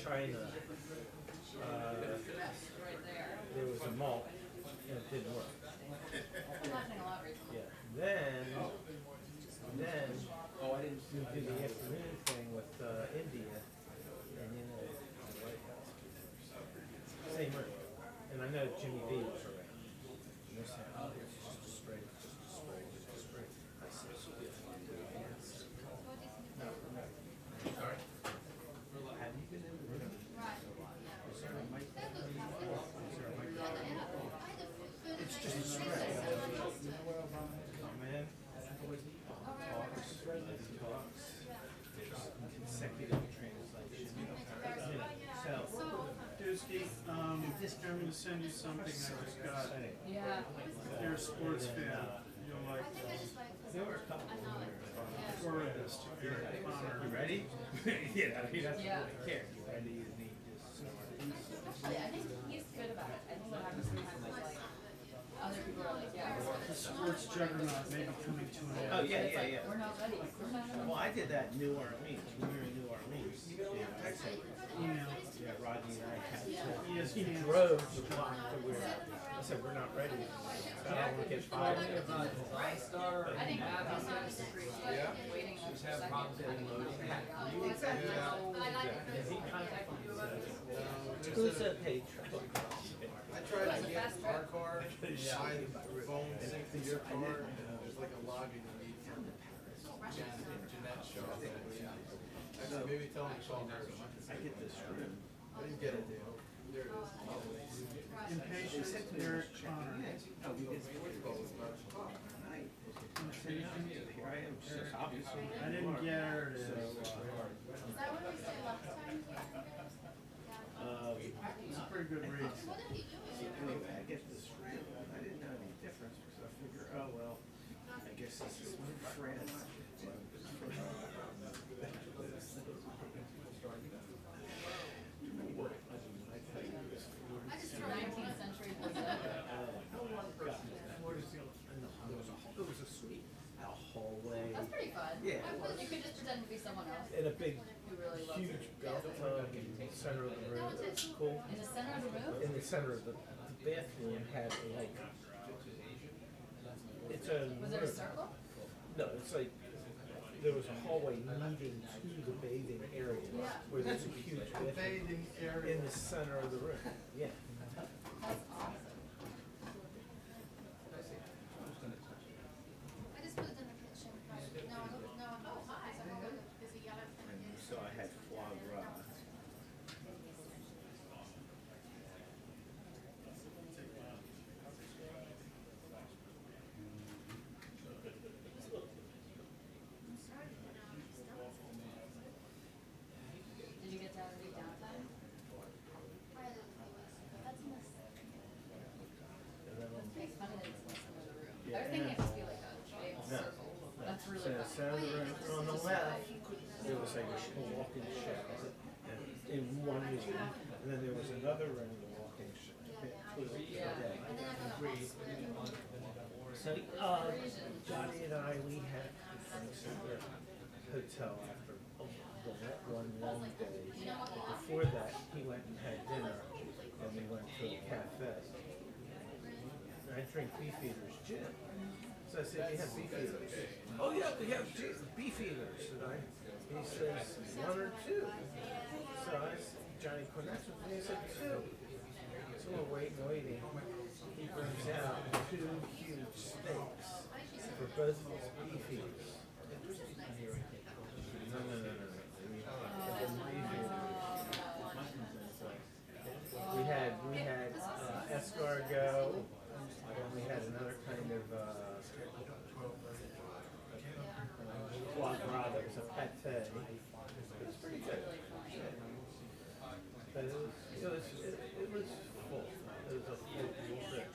China, there was a mall, and it didn't work. Yeah. Then we did the afternoon thing with India, and you know, the White House. Same room. And I know Jimmy V was around. And they're saying, oh, it's just a straight, it's just a straight, it's just a straight. I said, yes. No. Sorry? Have you been in the room? Is there a mic? Is there a mic? It's just a straight. Come in. Talks. There's consecutive translation. So, Dusky, I'm going to send you something I just got. Yeah. If you're a sports fan, you'll like this. there were a couple of Forward this to Eric Connor. You ready? Yeah, he doesn't Yeah. really care. You ready? You need just. Actually, I think he's good about it. I think what happens sometimes is like other people are like, yeah, The sports juggernaut may be coming to an end. Oh, yeah, it's yeah, like, yeah. we're not ready. We're not ready. Well, I did that in New Orleans. When we were in New Orleans. Email. Yeah, Rodney and I had to. ESPN. He drove the block to where I said, we're not ready. So I don't want to get fired. I think Abby's gonna just appreciate waiting a second. Exactly. He contacted me and said, who's that page? I tried to get our car, my phone synced to your car, and there's like a login you need from Jeanette show. I said, maybe tell him to call her. I get this room. I didn't get it, Dale. There it is. Impatient Eric Connor. Oh, we did sports ball with Mark. Here I am, just obviously. I didn't get her to. Is that what we said last time? It's a pretty good read. What are you doing? Anyway, I get this room. I didn't know any difference because I figure, oh, well, I guess this is my friend. I just throw 19th century It was a suite, a hallway, That's pretty fun. Yeah. You could just pretend to be someone else and a big, who really loves huge it. bathtub in the center of the room. It was cool. In the center of the room? In the center of the bathroom had like, it's a Was it a circle? No, it's like, there was a hallway leading to the bathing area where there's a huge bathroom Bathing area. in the center of the room. Yeah. That's awesome. I just put it in the kitchen. No, oh, hi. So I'm going to busy yellow thing. So I had foie gras. Did you get to have any downtime? That's in this. And then It's funny that it's in the center of the room. Yeah. I was thinking it must be like a big No. circle. That's So really the funny. center of the room, on the left, there was like a walk-in shower in one room, and then there was another room, the walk-in shower. So, Johnny and I, we had drinks at the hotel after one long day. Before that, he went and had dinner, and we went to a cafe. And I drink Beefeater's gin. So I said, you have Beefeaters? Oh yeah, we have Beefeaters. And he says, one or two. So I said, Johnny Cornetto, and he said, two. So we're waiting. He brings out two huge steaks for both of his Beefeaters. No. We had escargot, and we had another kind of foie gras that was a pate. It was pretty good. But it was full. It was a full trip.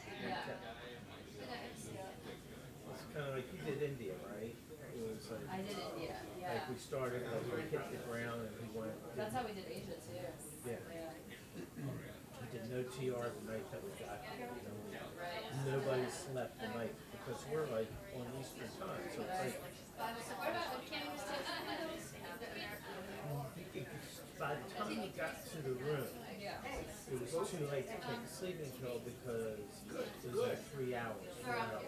It's kind of like you did India, right? It was like, I did India, yeah. like we started, like we hit the ground and we went. That's how we did Asia too. Yeah. We did no TR the night that we got there. Nobody slept the night because we're like on Eastern time, so it's like. So what about, can you just take photos? You can by the time we got to the room, Yeah. it was too late to take a sleeping pill because it was like 3 hours, 4 hours.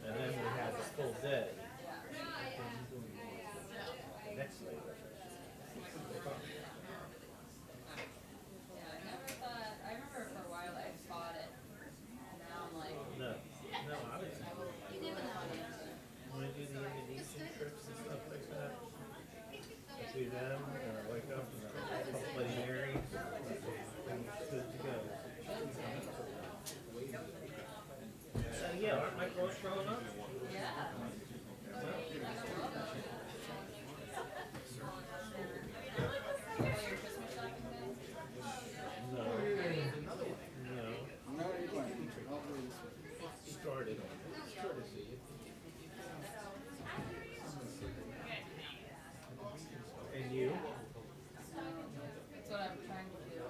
And then we had the full day. The next day. Yeah, I never thought, I remember for a while I fought it. And now I'm like, No, no, I was. When I do the Indonesian trips and stuff like that, I do them and I wake up and I'm Bloody Mary and good to go. So yeah, aren't my girls growing up? yeah. No. No. Started on it. And you? That's what I'm trying to do.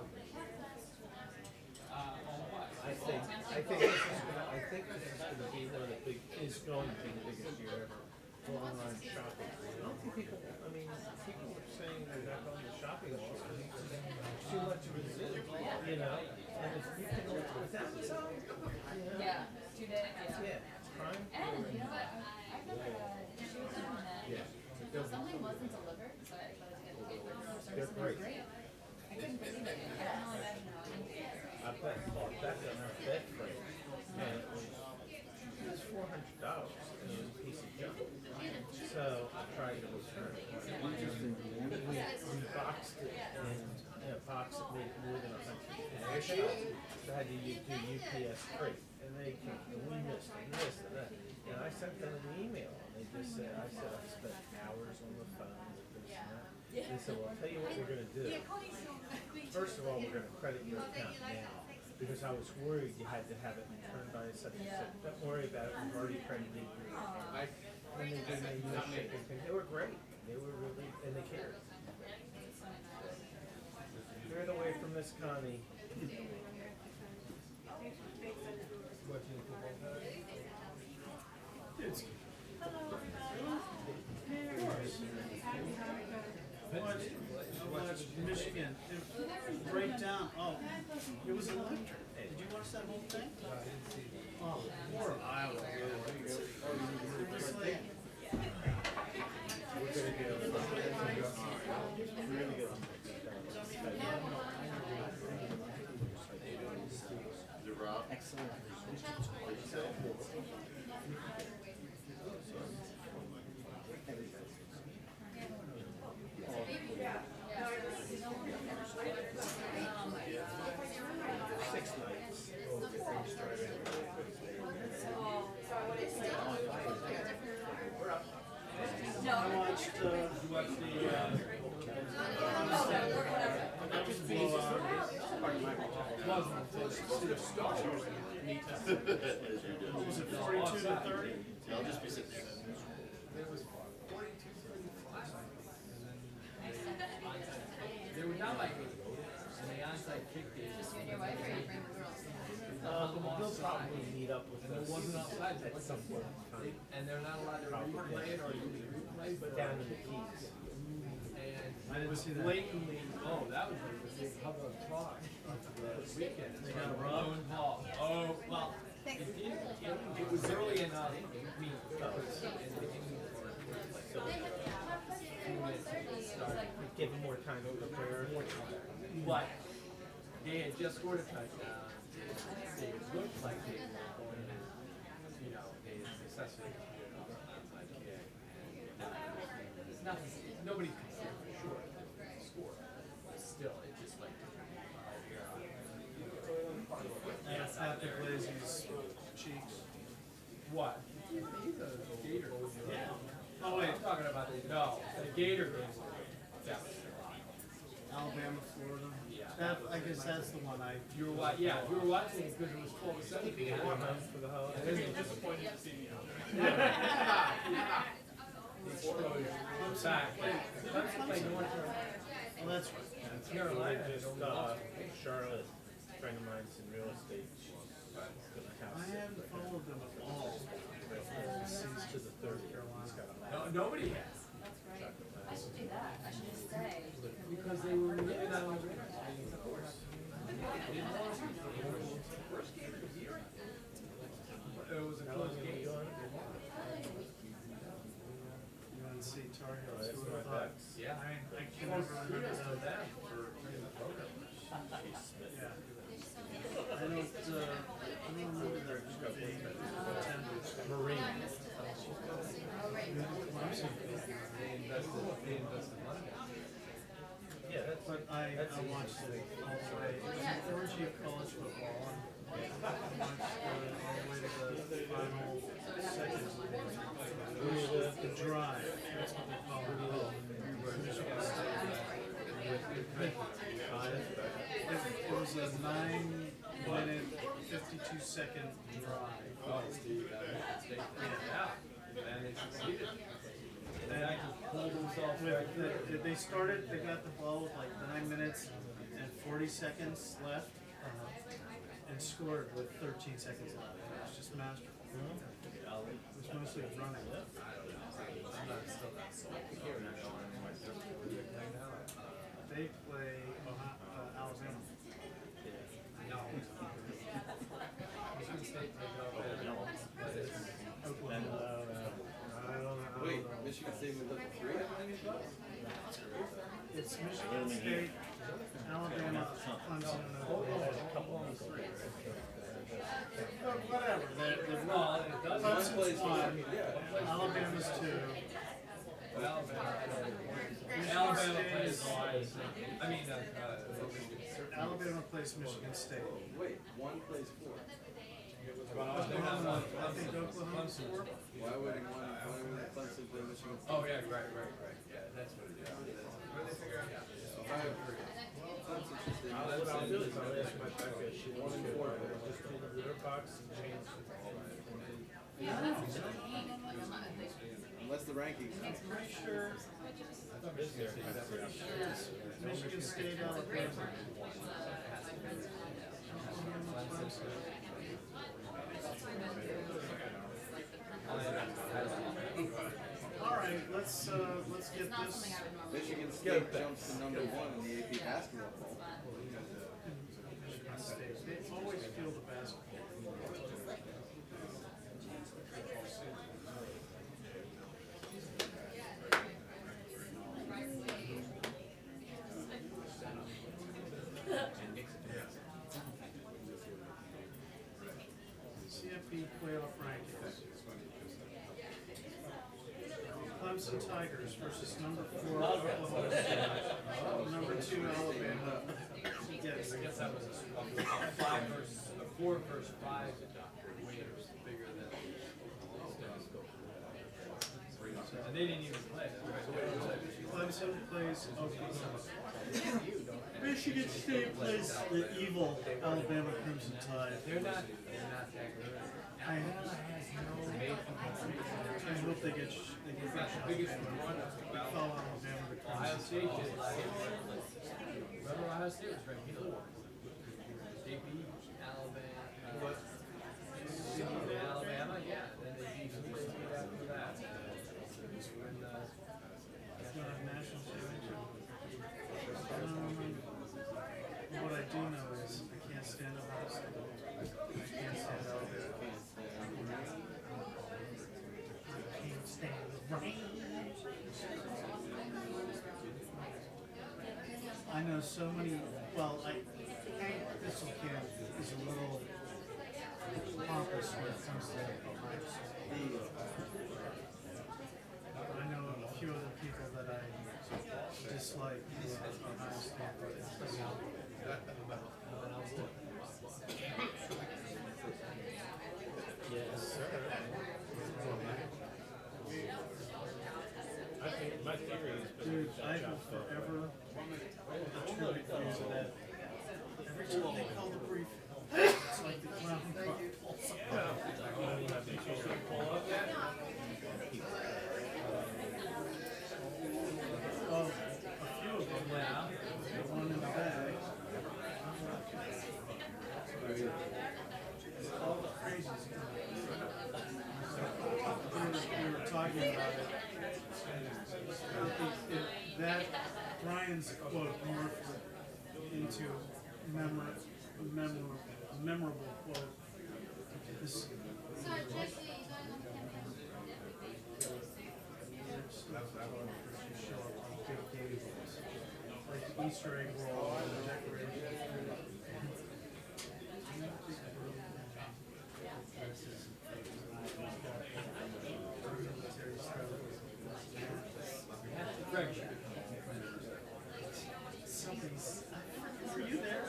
I think this is gonna be one of the big, is going to be the biggest year ever for online shopping. I don't think people, I mean, people were saying they're not going to shopping malls because it's too much of a zoo, you know? And if you can, with Amazon, you know? Yeah, 2 days. Yeah, Prime. And you know what? I remember she was doing that. Yeah. Something wasn't delivered, so I tried to get the customer service. They're And it was great. great. I couldn't believe it. I can only imagine how it is. I bought that on our bed frame, and it was $400, and it was a piece of junk. So I tried to return it. We boxed it, and in a box that made it more than $100. So I had to do UPS freight, and they came, and we missed and this and that. And I sent them an email, and they just said, I spent hours on the phone with this and that. They said, well, I'll tell you what we're gonna do. First of all, we're gonna credit your account now, because I was worried you had to have it returned by such and such. Don't worry about it, we've already credited your account. And they gave me no shipping thing. They were great. They were really, and they cared. Get away from Miss Connie. I watched Michigan. It break down. Oh, it was electric. Did you watch that whole thing? Oh, poor Iowa. It was like, We're gonna get really good. Excellent. I watched what was it, 42 to 30? I'll just be sitting there. They were not like it. And the onside kick is Just you and your wife, or you bring the girls? They'll probably meet up with us. it wasn't outside At some point. and they're not allowed to replay it or use replay, but Down in the Keys. and it was blatantly, oh, that was like the big hub of talk this weekend. They got a balloon ball. Oh, well, it was early enough, I mean, because in the beginning They had to have this at 1:30. It was like, Give them more time to prepare. but they had just scored a touchdown. They looked like they were going to, you know, they had successfully completed an onside kick. And nothing, nobody could say for sure that they scored. But still, it just like, At the Blazers' cheeks. what? The Gator. Yeah. Oh, wait. I'm talking about the Gator game. Yeah. Alabama, Florida. Yeah. That, I guess that's the one I. You were watching, yeah, we were watching it because it was 12-7. Going home for the holidays. And then they disappointed to see me. Back. Like North Oh, that's right. Carolina. Just, Charlotte, a friend of mine's in real estate. She's got a house. I haven't followed them at all. Since to the third. He's got a No, nobody has. I should do that. I should just say. Because they were living on the ground. It was a close game. UNC Tar Heels. That's Who my would've thought? backs. Yeah. I can never remember For that. them for bringing the program. Yeah. I don't remember their being attended. Marine. They invested money. Yeah, that's But I watched it all the way. It was an orgy of college football. I watched all the way to the final seconds. The drive, that's what they call it. Michigan State. It was a 9-minute, 52-second drive. Oh, Steve, yeah. And they succeeded. They actually pulled themselves back through. They started, they got the ball with like 9 minutes and 40 seconds left, and scored with 13 seconds left. It was just masterful. It was mostly running. I'm not still not sold. They play Alabama. No. Michigan State played Alabama. But it's Oklahoma. I don't know. Wait, Michigan State went up to 3? It's Michigan State, Alabama, Clemson, and Oklahoma. Whatever. Clemson's 1, Alabama's 2. Alabama plays Ohio State. I mean, Alabama plays Michigan State. Wait, 1 plays 4. Oklahoma, I think Oklahoma's 4. Why wouldn't Clemson play Michigan State? oh, yeah, right. Yeah, that's what it is. What did they figure out? Yeah. I agree. Clemson's just in. What I'll do is I'll ask my back if she wants to go over there, just pull the litter box and change it. Unless the rankings. I'm pretty sure Michigan State, Alabama. All right, let's get this. Michigan State jumps to number 1 in the AP basketball poll. Michigan State. They always feel the basketball. CFP playoff rankings. Clemson Tigers versus number 4 Oklahoma State, number 2 Alabama. Yes. I guess that was a 4 versus 5 winners bigger than and they didn't even play. Clemson plays Oklahoma. Michigan State plays the evil Alabama Crimson Tide. They're not that good. I hope they get The crushed. biggest one Call Alabama the Ohio Crimson State Tide. did last year. Remember Ohio State was ranked number 1. They beat Alabama. Alabama, yeah. Then they beat Michigan State after that. National championship. What I do know is I can't stand Ohio State. I can't stand Alabama. I can't stand the rain. I know so many. Well, Hank Thistlecamp is a little pompous when it comes to Ohio State. I know a few other people that I dislike who are Ohio State players. Yes, sir. I think my theory is, Dude, I will forever attribute you to that. Every time they call the briefing, it's like the clown car. Well, a few of them, the one in the bag. All the crazies we were talking about it. Lincoln's quote morphed into a memorable quote. This, So, Jesse, you guys on campus? show up on big tables, like the Easter egg roll and the decoration. Somebody's, were you there?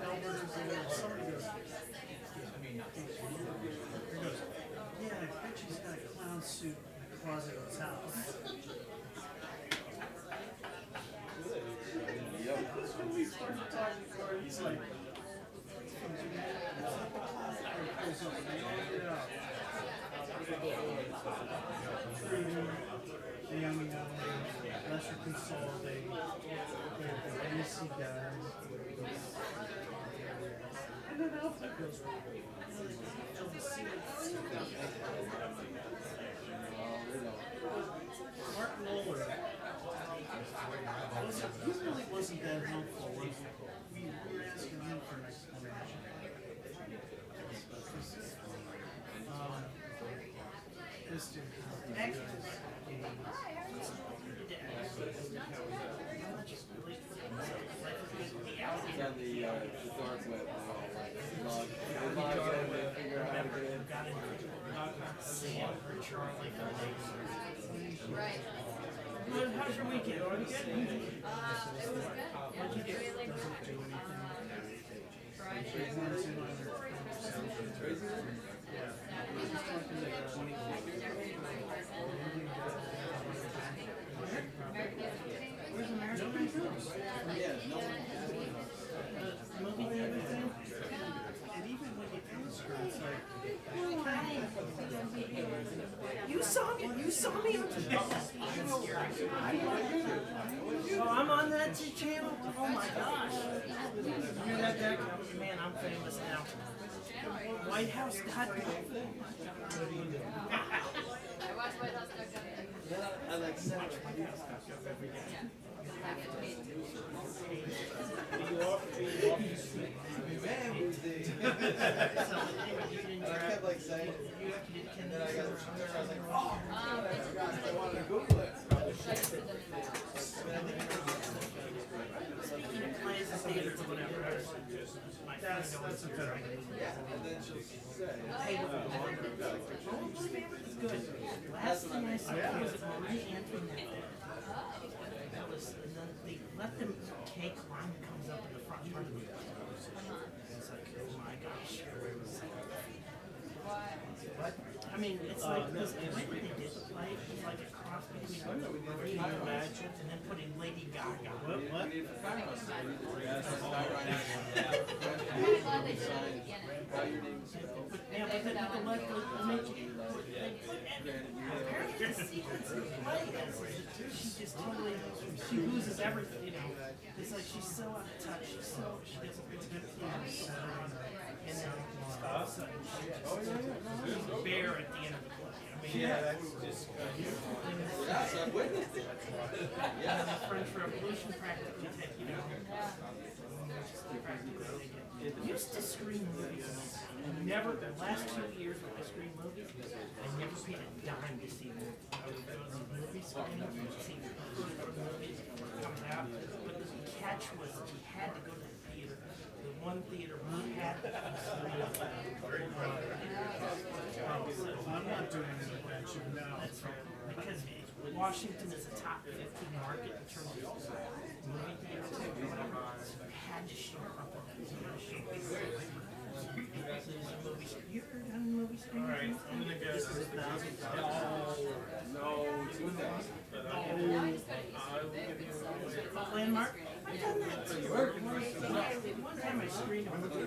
Albert was there. Somebody goes, yeah, I bet she's got a clown suit in the closet of his house. When we started talking to her, he's like, the young lesser consolidated, the AC guys. And then Alpha goes, Mark Muller, he really wasn't that helpful. We were asking him for an explanation. This dude, On the dark web, log in, they figure out how to get in. Right. Well, how's your weekend? Are you good? It was good. Yeah, we like Friday. Where's American Dreams? Movie theater thing? and even when you ask her, it's like, You saw me on Oh, I'm on that channel? Oh my gosh. You're that guy? Man, I'm famous now. White House got me. I watched White House documentary. I like Senate. Man, was the. And I kept like saying it. And then I got the there, I was like, oh, I wanted to Google it. Plays the theater or whatever. that's a better idea. And then she'll say, Hey, it's good. Last thing I saw was Marie Antoinette. That was, and then they let them cake line comes up in the front part of the It's like, oh my gosh. What? I mean, it's like this, the way they did the play was like a cross between Marie Antoinette and then putting Lady Gaga. What? I'm glad they did it at the beginning. how your name is spelled. Yeah, but then you can let the make it. Apparently, the sequence of the play is she just totally she loses everything. You know, it's like she's so out of touch. She doesn't put good things. And then all of a sudden she's bare at the end of the play. I mean, Yeah, that's just. Yes, I witnessed it. yeah, the French Revolution practically take, you know. Used to screen movies. And never, the last 2 years when I screened movies, I never paid a dime to see movies. I would go to the movie screening, see the movies coming out. But the catch was we had to go to the theater. The one theater we had I'm not doing an intervention now. That's right. Because Washington is a top 15 market in terms of movie theaters or whatever. So you had to show up at that theater to show people. So there's a movie screen. You ever done a movie screen? All right, I'm gonna go. This is $1,000. No, 2,000. Landmark? I've done that too. One time I screened a movie.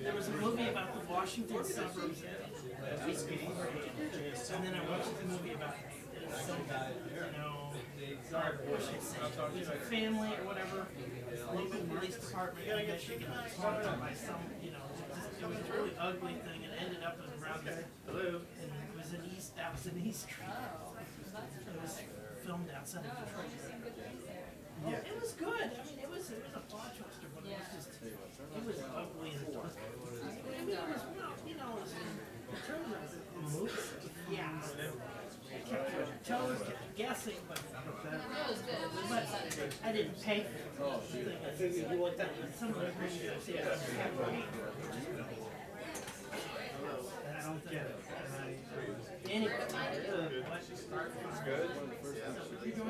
There was a movie about the Washington suburbs. And then I watched a movie about some, you know, what should I say, there's a family or whatever, local police department in Michigan was haunted by some, you know, it was a really ugly thing and ended up around there. Hello. And it was an East, that was an East Street. It was filmed outside of Oh, Detroit. you seen good things there. Yeah. It was good. I mean, it was a blockbuster, but it was just, it was ugly and dark. I mean, it was, well, you know, in terms of the movies, yeah. It kept your toes, kept you guessing, but It was good. It was just I didn't pay for it. Oh, shoot. I figured you looked at some of the movies, yeah. And I don't get it. Anyway, It's good. One of the first ones she came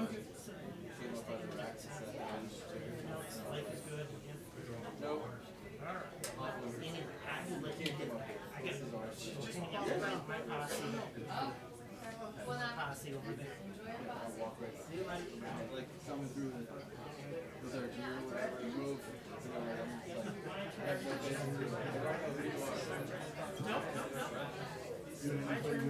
up out of the rack and sat down. life is good. Nope. Anyway, I got my posse. Well, now, Posse over there. I'll walk right by. Like coming through the desert or whatever, the move. You know, I'm just like, I have no business. I don't know who you are. No, no, no. My turn.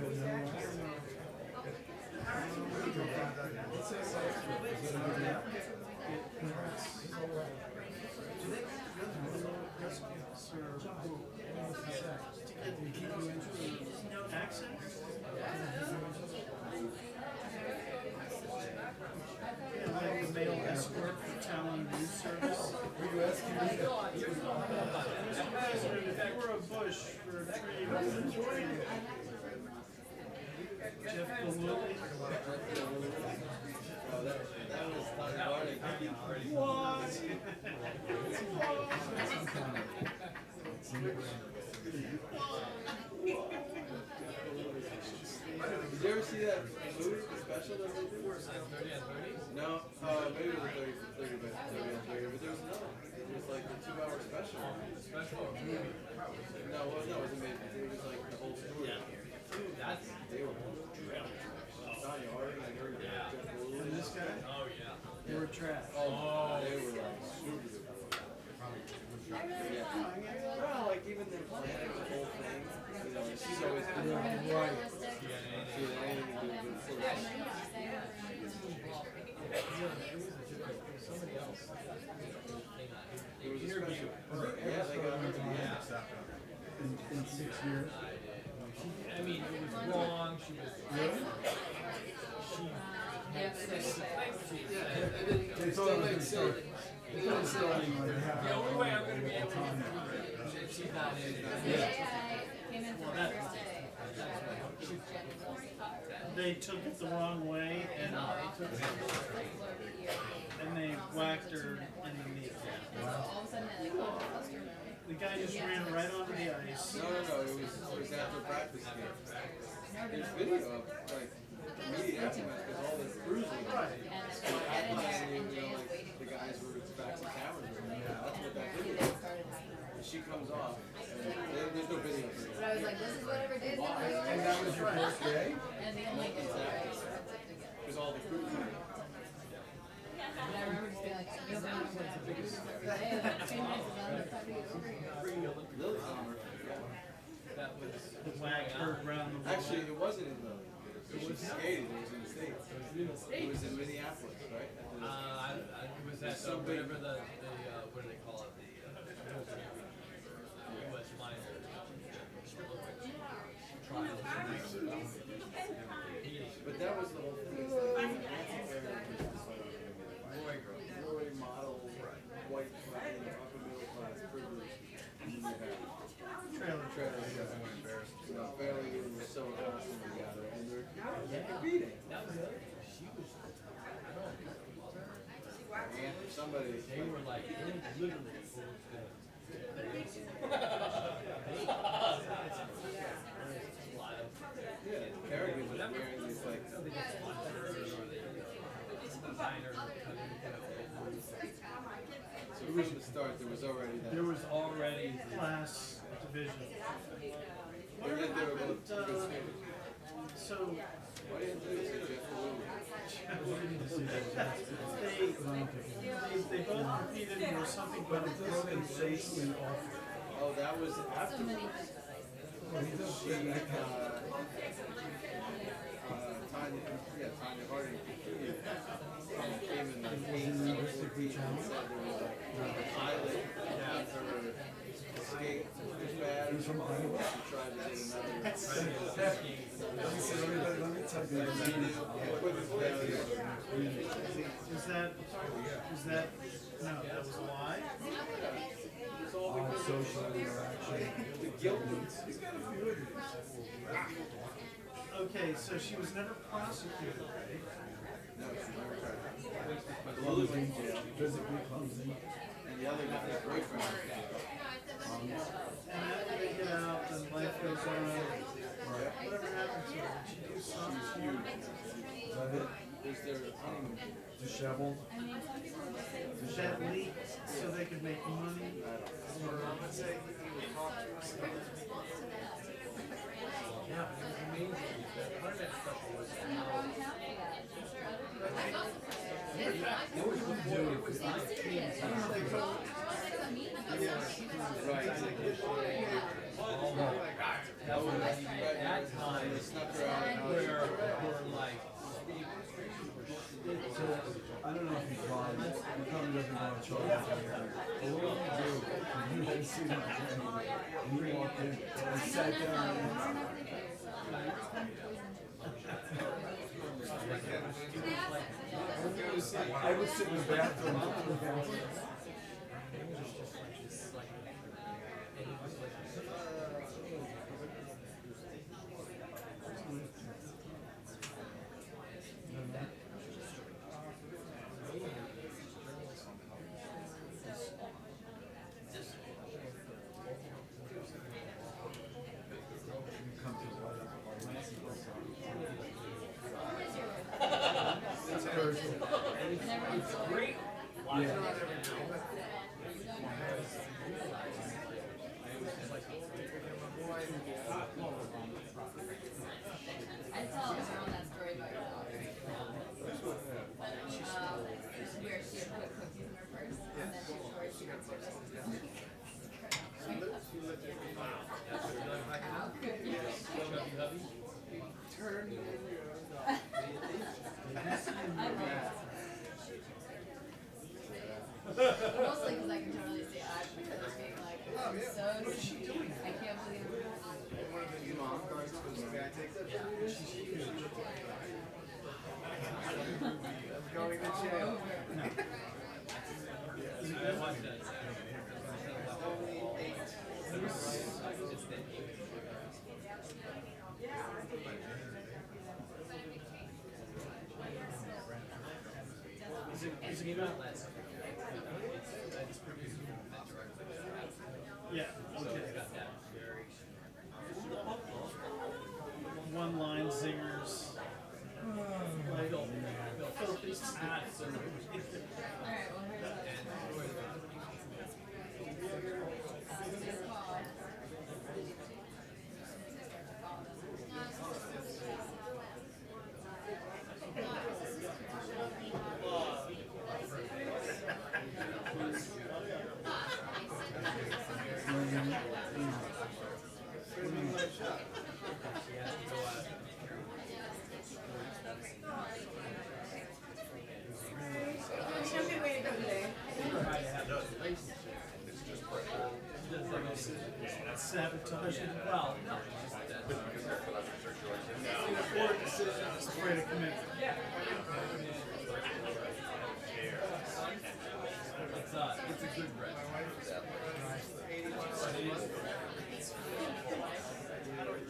No accent? Like the male escort for Talon News Service. For a bush for a tree. Jeff Galooly. Oh, that was Tommy Barney. What? Did you ever see that movie, the special that they did? 30 on 30s? No, maybe it was 30 for 30, but 30 on 30. But there was another one. It was like a 2-hour special. Special movie. No, well, no, it wasn't made. It was like the whole story. Dude, that's. They were Tanya Harding, I heard Jeff Goldblum. And this guy? Oh, yeah. They were trash. Oh, they were like super good. Yeah. Well, like even them planning the whole thing, you know, she's always been right. She had anything to do with it. Somebody else. It was a special. Yeah, they got her to the end. In 6 years. I mean, it was long. She was. Yeah, but it was They thought it was going to start. They thought it was starting like The only way I'm going to be able to do it, she's not in. came in for the first day. they took it the wrong way and they whacked her in the knee. All of a sudden, it like cluster room. The guy just ran right onto the ice. No, it was after practice game. There's video of like immediate aftermath because all the crews were there. And then You know, like the guys were back to cameras. That's what that video is. She comes off, and there's no video for But I was like, this is whatever did that. And that was your first day? And the only thing was Because all the crews were there. and I remember just being like, I don't know what to do. Hey, like 10 minutes is not enough time to get over here. Lillehammer. That was. Whacked her around the Actually, it wasn't in the. It was skating. It was in the States. It was in Minneapolis, right? It was at whatever the what do they call it? The U.S. minor trials. But that was the whole thing. It's like Roy model, white, upper middle class, privileged. trailer. You know, family was so awesome together, and they're competing. And for somebody, They were like literally. yeah, Kerrigan was wearing these like. So from the start, there was already that. There was already class division. They were both good skaters. So Why didn't they say Jeff they both competed for something but a broken face and offer. Oh, that was after. Tanya Harding competed. Came in like 8 and said there was like a pilot after escaped, it was bad. He tried to get another. He said, everybody, let me tell you. Was that, no, that was a lie? Social interaction. The guilt. He's got a few of these. Okay, so she was never prosecuted, right? No, she never tried. Clumsy, physically clumsy. And the other guy, his boyfriend, was in jail. And after they get out, then life goes on. Whatever happened to her? Did she do something? Is that it? There's their honeymoon. Disheveled? Did that leak so they could make money? Or Let's say he would talk to us. Yeah, but it was amazing. Part of that stuff was Right. that was that time where like I don't know if he tried. He probably doesn't want to charge us anything. But what did he do? He didn't see him again. And he walked in and sat down. I would sit in the bathroom. it's great. I tell everyone that story about your dog. Where she had put cookies in her purse, and then she swore she would put us Turn in your Mostly because I can totally see Ash because of being like, I'm so doing? I can't believe it. one of the new mom cards because the guy takes that from you. I'm going to jail. Only 8. Is it good? Yeah, okay. One line zingers. Like, filthy snacks. Alright, well, here's sabotage. Well, Poor decision is afraid of commitment. it's a good bread.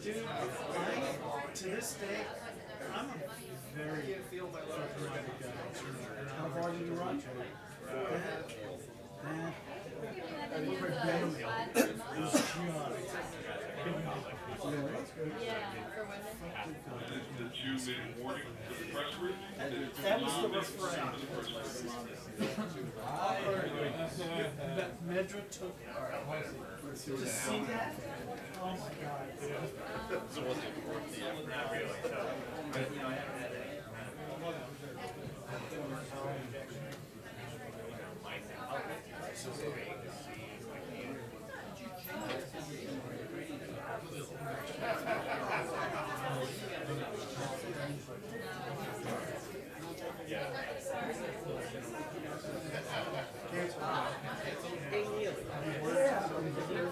Dude, to this day, I'm a very fucking guy. How far did you run? That Yeah, for women. Did you say warning to the press room? that was the refrain. Medra took to see that. Oh my god, dude.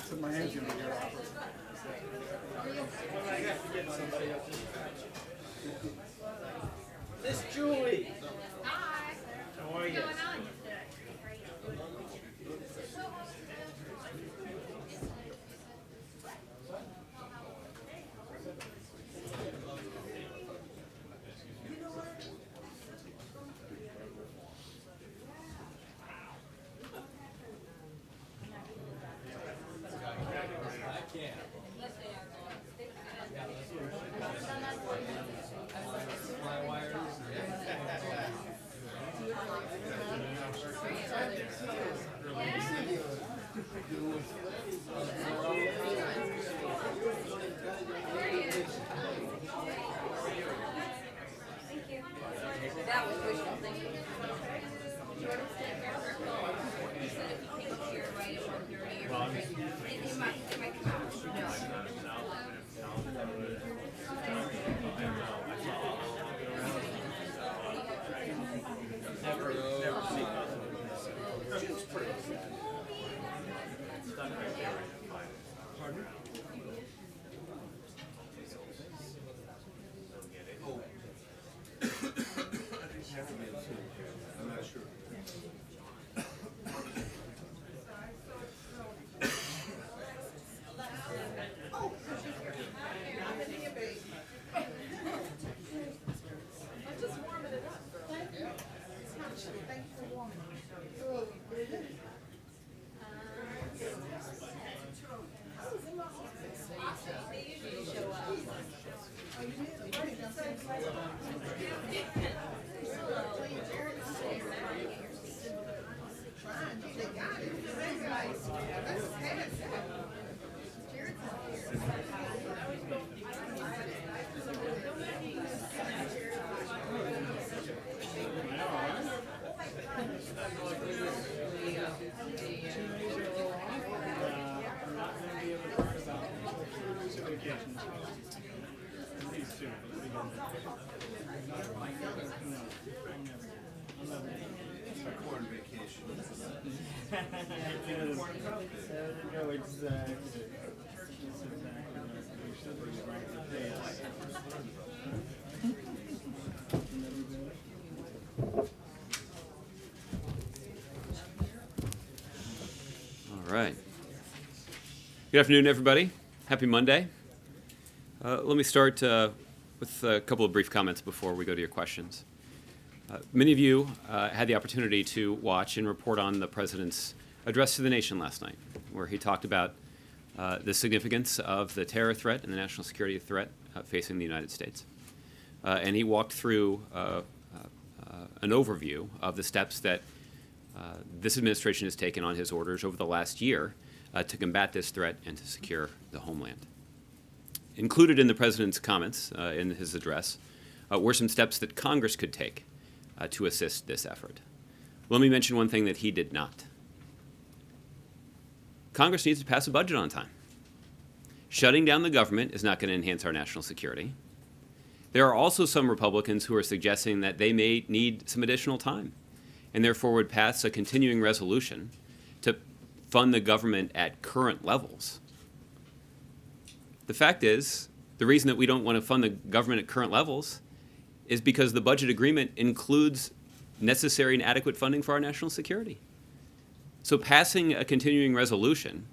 So my hand's gonna be here. Miss Julie. Hi. How are you? What's going on today? That was wishful thinking. Jordan said, he said if you came up here and write it or dirty or something, it might come out. I'm not sure. It's a corn vacation. No, exactly. It's exactly what we should be right to pay us. All right. Good afternoon, everybody. Happy Monday. Let me start with a couple of brief comments before we go to your questions. Many of you had the opportunity to watch and report on the President's address to the nation last night, where he talked about the significance of the terror threat and the national security threat facing the United States. And he walked through an overview of the steps that this administration has taken on his orders over the last year to combat this threat and to secure the homeland. Included in the President's comments in his address were some steps that Congress could take to assist this effort. Let me mention one thing that he did not. Congress needs to pass a budget on time. Shutting down the government is not going to enhance our national security. There are also some Republicans who are suggesting that they may need some additional time and therefore would pass a continuing resolution to fund the government at current levels. The fact is, the reason that we don't want to fund the government at current levels is because the budget agreement includes necessary and adequate funding for our national security. So passing a continuing resolution,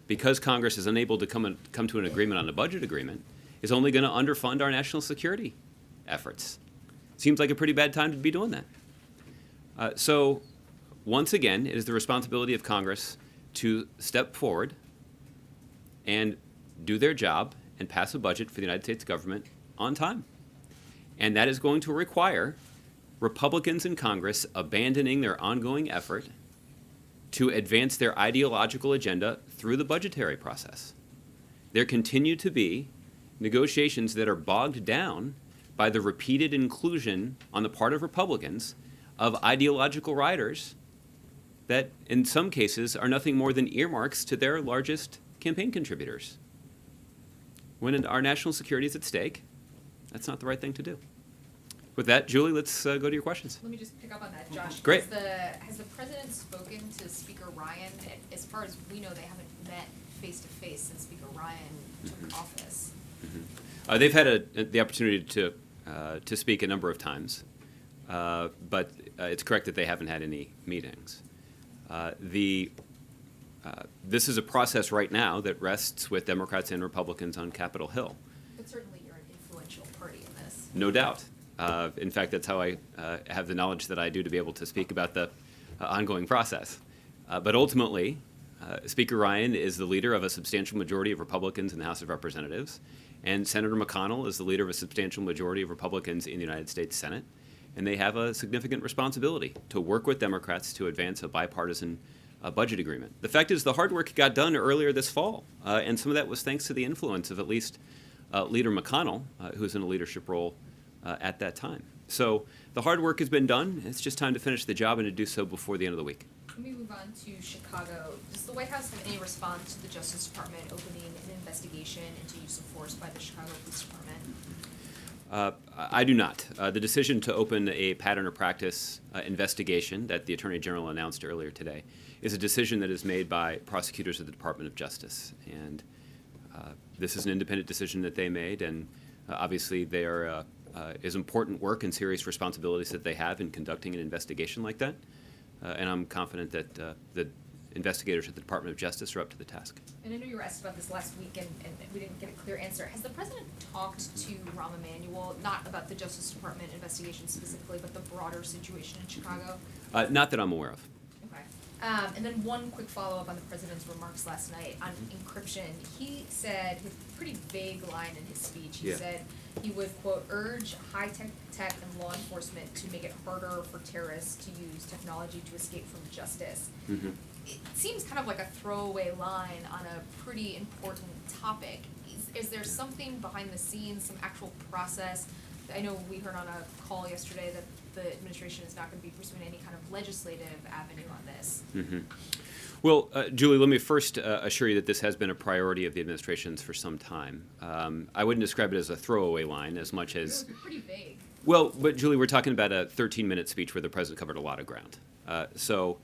because Congress is unable to come to an agreement on a budget agreement, is only going to underfund our national security efforts. Seems like a pretty bad time to be doing that. So once again, it is the responsibility of Congress to step forward and do their job and pass a budget for the United States government on time. And that is going to require Republicans in Congress abandoning their ongoing effort to advance their ideological agenda through the budgetary process. There continue to be negotiations that are bogged down by the repeated inclusion on the part of Republicans of ideological riders that in some cases are nothing more than earmarks to their largest campaign contributors. When our national security is at stake, that's not the right thing to do. With that, Julie, let's go to your questions. Let me just pick up on that, Josh. Great. Has the president spoken to Speaker Ryan? As far as we know, they haven't met face-to-face since Speaker Ryan took office. They've had the opportunity to speak a number of times, but it's correct that they haven't had any meetings. This is a process right now that rests with Democrats and Republicans on Capitol Hill. But certainly you're an influential party in this. No doubt. In fact, that's how I have the knowledge that I do to be able to speak about the ongoing process. But ultimately, Speaker Ryan is the leader of a substantial majority of Republicans in the House of Representatives, and Senator McConnell is the leader of a substantial majority of Republicans in the United States Senate, and they have a significant responsibility to work with Democrats to advance a bipartisan budget agreement. The fact is the hard work got done earlier this fall, and some of that was thanks to the influence of at least Leader McConnell, who was in a leadership role at that time. So the hard work has been done. It's just time to finish the job and to do so before the end of the week. Let me move on to Chicago. Does the White House have any response to the Justice Department opening an investigation into use of force by the Chicago Police Department? I do not. The decision to open a pattern or practice investigation that the Attorney General announced earlier today is a decision that is made by prosecutors of the Department of Justice. And this is an independent decision that they made, and obviously there is important work and serious responsibilities that they have in conducting an investigation like that. And I'm confident that the investigators at the Department of Justice are up to the task. And I know you were asked about this last week, and we didn't get a clear answer. Has the president talked to Rahm Emanuel, not about the Justice Department investigation specifically, but the broader situation in Chicago? Not that I'm aware of. Okay. And then one quick follow-up on the president's remarks last night on encryption. He said, with a pretty vague line in his speech, he said he would, quote, urge high-tech and law enforcement to make it harder for terrorists to use technology to escape from justice. Mm-hmm. It seems kind of like a throwaway line on a pretty important topic. Is there something behind the scenes, some actual process? I know we heard on a call yesterday that the administration is not going to be pursuing any kind of legislative avenue on this. Mm-hmm. Well, Julie, let me first assure you that this has been a priority of the administration's for some time. I wouldn't describe it as a throwaway line as much as... It was pretty vague. Well, but Julie, we're talking about a 13-minute speech where the president covered a lot of ground. So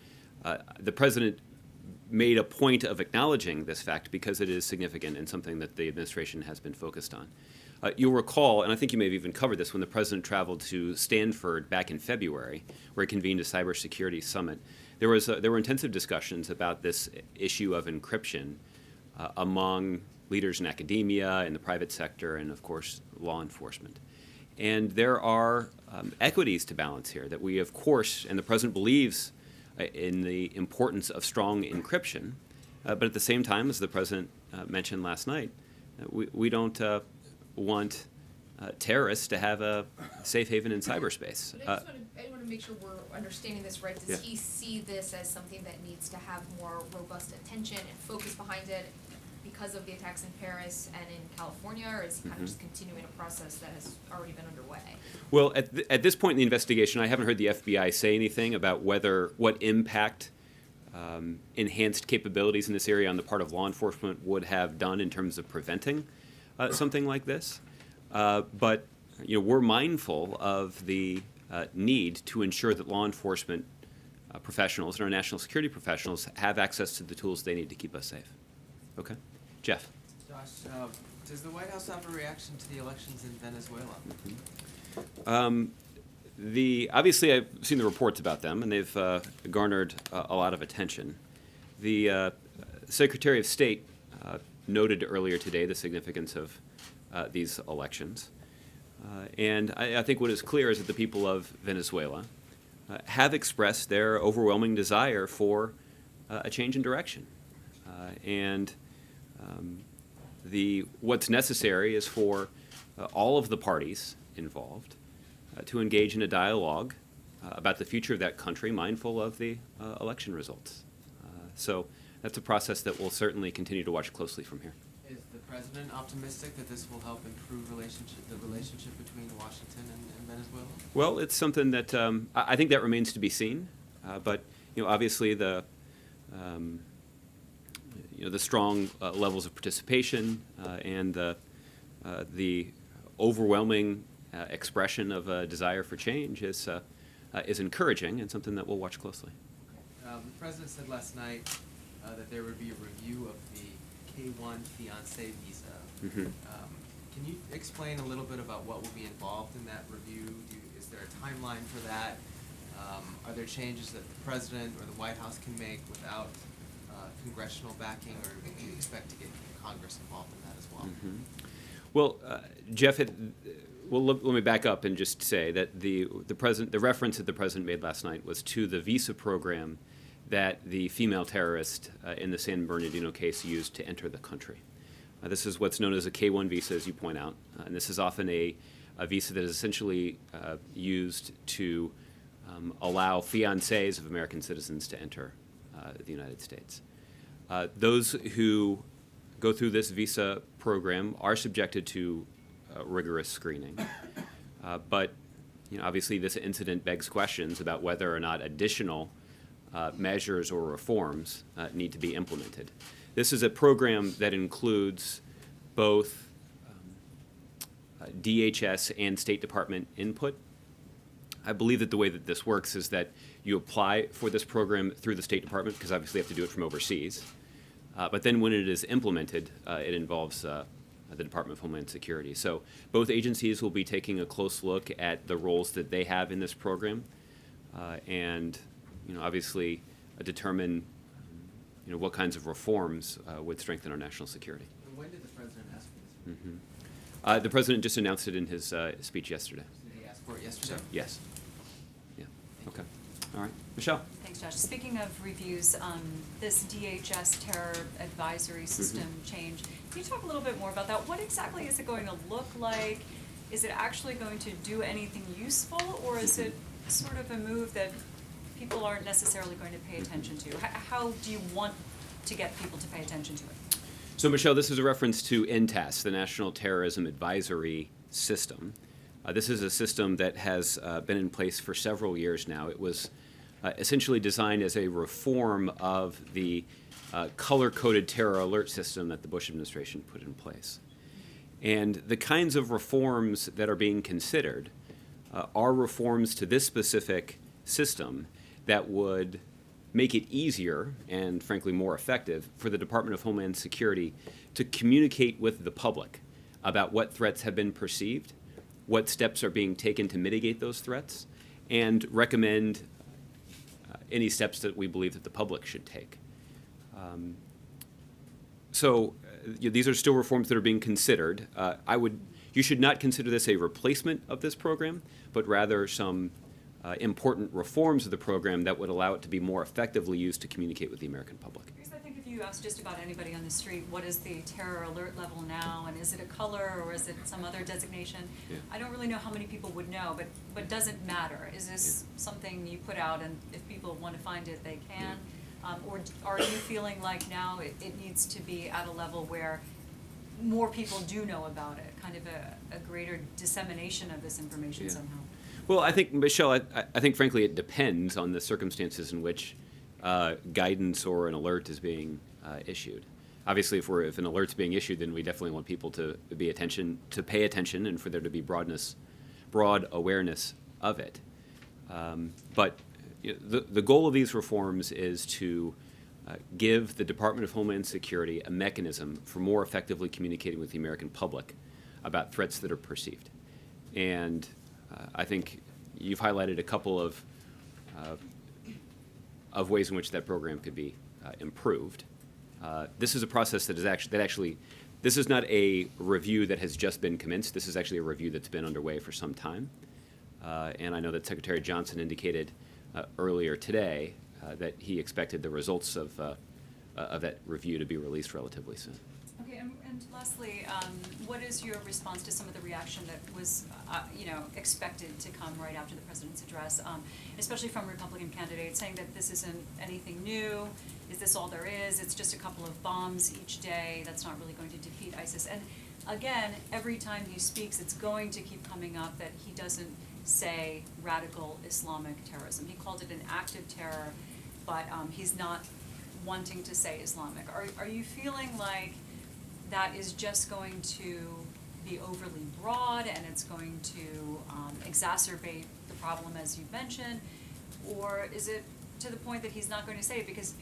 the president made a point of acknowledging this fact because it is significant and something that the administration has been focused on. You'll recall, and I think you may have even covered this, when the president traveled to Stanford back in February, where he convened a cybersecurity summit, there were intensive discussions about this issue of encryption among leaders in academia, in the private sector, and of course, law enforcement. And there are equities to balance here that we, of course, and the president believes in the importance of strong encryption, but at the same time, as the president mentioned last night, we don't want terrorists to have a safe haven in cyberspace. But I want to make sure we're understanding this right. Does he see this as something that needs to have more robust attention and focus behind it because of the attacks in Paris and in California, or is he kind of just continuing a process that has already been underway? Well, at this point in the investigation, I haven't heard the FBI say anything about what impact enhanced capabilities in this area on the part of law enforcement would have done in terms of preventing something like this. But we're mindful of the need to ensure that law enforcement professionals and our national security professionals have access to the tools they need to keep us safe. Okay? Jeff. Josh, does the White House have a reaction to the elections in Venezuela? Obviously, I've seen the reports about them, and they've garnered a lot of attention. The Secretary of State noted earlier today the significance of these elections. And I think what is clear is that the people of Venezuela have expressed their overwhelming desire for a change in direction. And what's necessary is for all of the parties involved to engage in a dialogue about the future of that country, mindful of the election results. So that's a process that we'll certainly continue to watch closely from here. Is the president optimistic that this will help improve the relationship between Washington and Venezuela? Well, it's something that I think that remains to be seen. But obviously the strong levels of participation and the overwhelming expression of a desire for change is encouraging and something that we'll watch closely. The president said last night that there would be a review of the K-1 fiancé visa. Mhm. Can you explain a little bit about what will be involved in that review? Is there a timeline for that? Are there changes that the president or the White House can make without congressional backing, or do you expect to get Congress involved in that as well? Mhm. Well, Jeff, let me back up and just say that the reference that the president made last night was to the visa program that the female terrorist in the San Bernardino case used to enter the country. This is what's known as a K-1 visa, as you point out, and this is often a visa that is essentially used to allow fiancés of American citizens to enter the United States. Those who go through this visa program are subjected to rigorous screening. But obviously this incident begs questions about whether or not additional measures or reforms need to be implemented. This is a program that includes both DHS and State Department input. I believe that the way that this works is that you apply for this program through the State Department, because obviously you have to do it from overseas. But then when it is implemented, it involves the Department of Homeland Security. So both agencies will be taking a close look at the roles that they have in this program, and obviously determine what kinds of reforms would strengthen our national security. And when did the president ask for this? Mm-hmm. The president just announced it in his speech yesterday. Did he ask for it yesterday? Yes. Yeah. Okay. All right. Michelle. Thanks, Josh. Speaking of reviews, this DHS terror advisory system change, can you talk a little bit more about that? What exactly is it going to look like? Is it actually going to do anything useful, or is it sort of a move that people aren't necessarily going to pay attention to? How do you want to get people to pay attention to it? So, Michelle, this is a reference to NTAS, the National Terrorism Advisory System. This is a system that has been in place for several years now. It was essentially designed as a reform of the color-coded terror alert system that the Bush administration put in place. And the kinds of reforms that are being considered are reforms to this specific system that would make it easier and, frankly, more effective for the Department of Homeland Security to communicate with the public about what threats have been perceived, what steps are being taken to mitigate those threats, and recommend any steps that we believe that the public should take. These are still reforms that are being considered. You should not consider this a replacement of this program, but rather some important reforms of the program that would allow it to be more effectively used to communicate with the American public. Because I think if you ask just about anybody on the street, what is the terror alert level now, and is it a color or is it some other designation? Yeah. I don't really know how many people would know, but does it matter? Is this something you put out, and if people want to find it, they can? Or are you feeling like now it needs to be at a level where more people do know about it, kind of a greater dissemination of this information somehow? Well, I think, Michelle, I think, frankly, it depends on the circumstances in which guidance or an alert is being issued. Obviously, if an alert's being issued, then we definitely want people to pay attention, and for there to be broad awareness of it. But the goal of these reforms is to give the Department of Homeland Security a mechanism for more effectively communicating with the American public about threats that are perceived. And I think you've highlighted a couple of ways in which that program could be improved. This is a process that this is not a review that has just been commenced. This is actually a review that's been underway for some time. And I know that Secretary Johnson indicated earlier today that he expected the results of that review to be released relatively soon. Okay, and lastly, what is your response to some of the reaction that was, expected to come right after the president's address, especially from Republican candidates, saying that this isn't anything new? Is this all there is? It's just a couple of bombs each day. That's not really going to defeat ISIS. And again, every time he speaks, it's going to keep coming up that he doesn't say radical Islamic terrorism. He called it an active terror, but he's not wanting to say Islamic. Are you feeling like that is just going to be overly broad and it's going to exacerbate the problem, as you mentioned? Or is it to the point that he's not going to say it because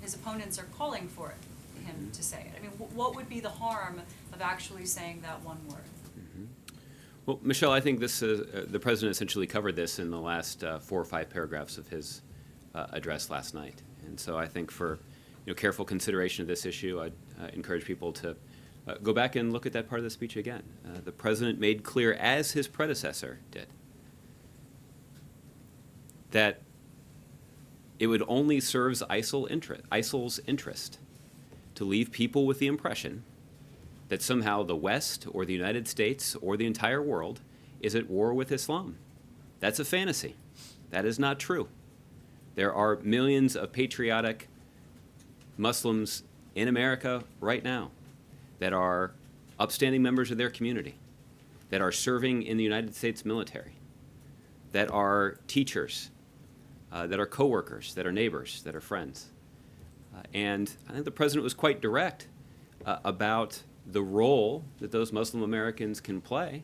his opponents are calling for it? him to say it? I mean, what would be the harm of actually saying that one word? Well, Michelle, I think this the president essentially covered this in the last 4 or 5 paragraphs of his address last night. And so I think for careful consideration of this issue, I'd encourage people to go back and look at that part of the speech again. The president made clear, as his predecessor did, that it would only serve ISIL's interest to leave people with the impression that somehow the West or the United States or the entire world is at war with Islam. That's a fantasy. That is not true. There are millions of patriotic Muslims in America right now that are upstanding members of their community, that are serving in the United States military, that are teachers, that are coworkers, that are neighbors, that are friends. And I think the president was quite direct about the role that those Muslim Americans can play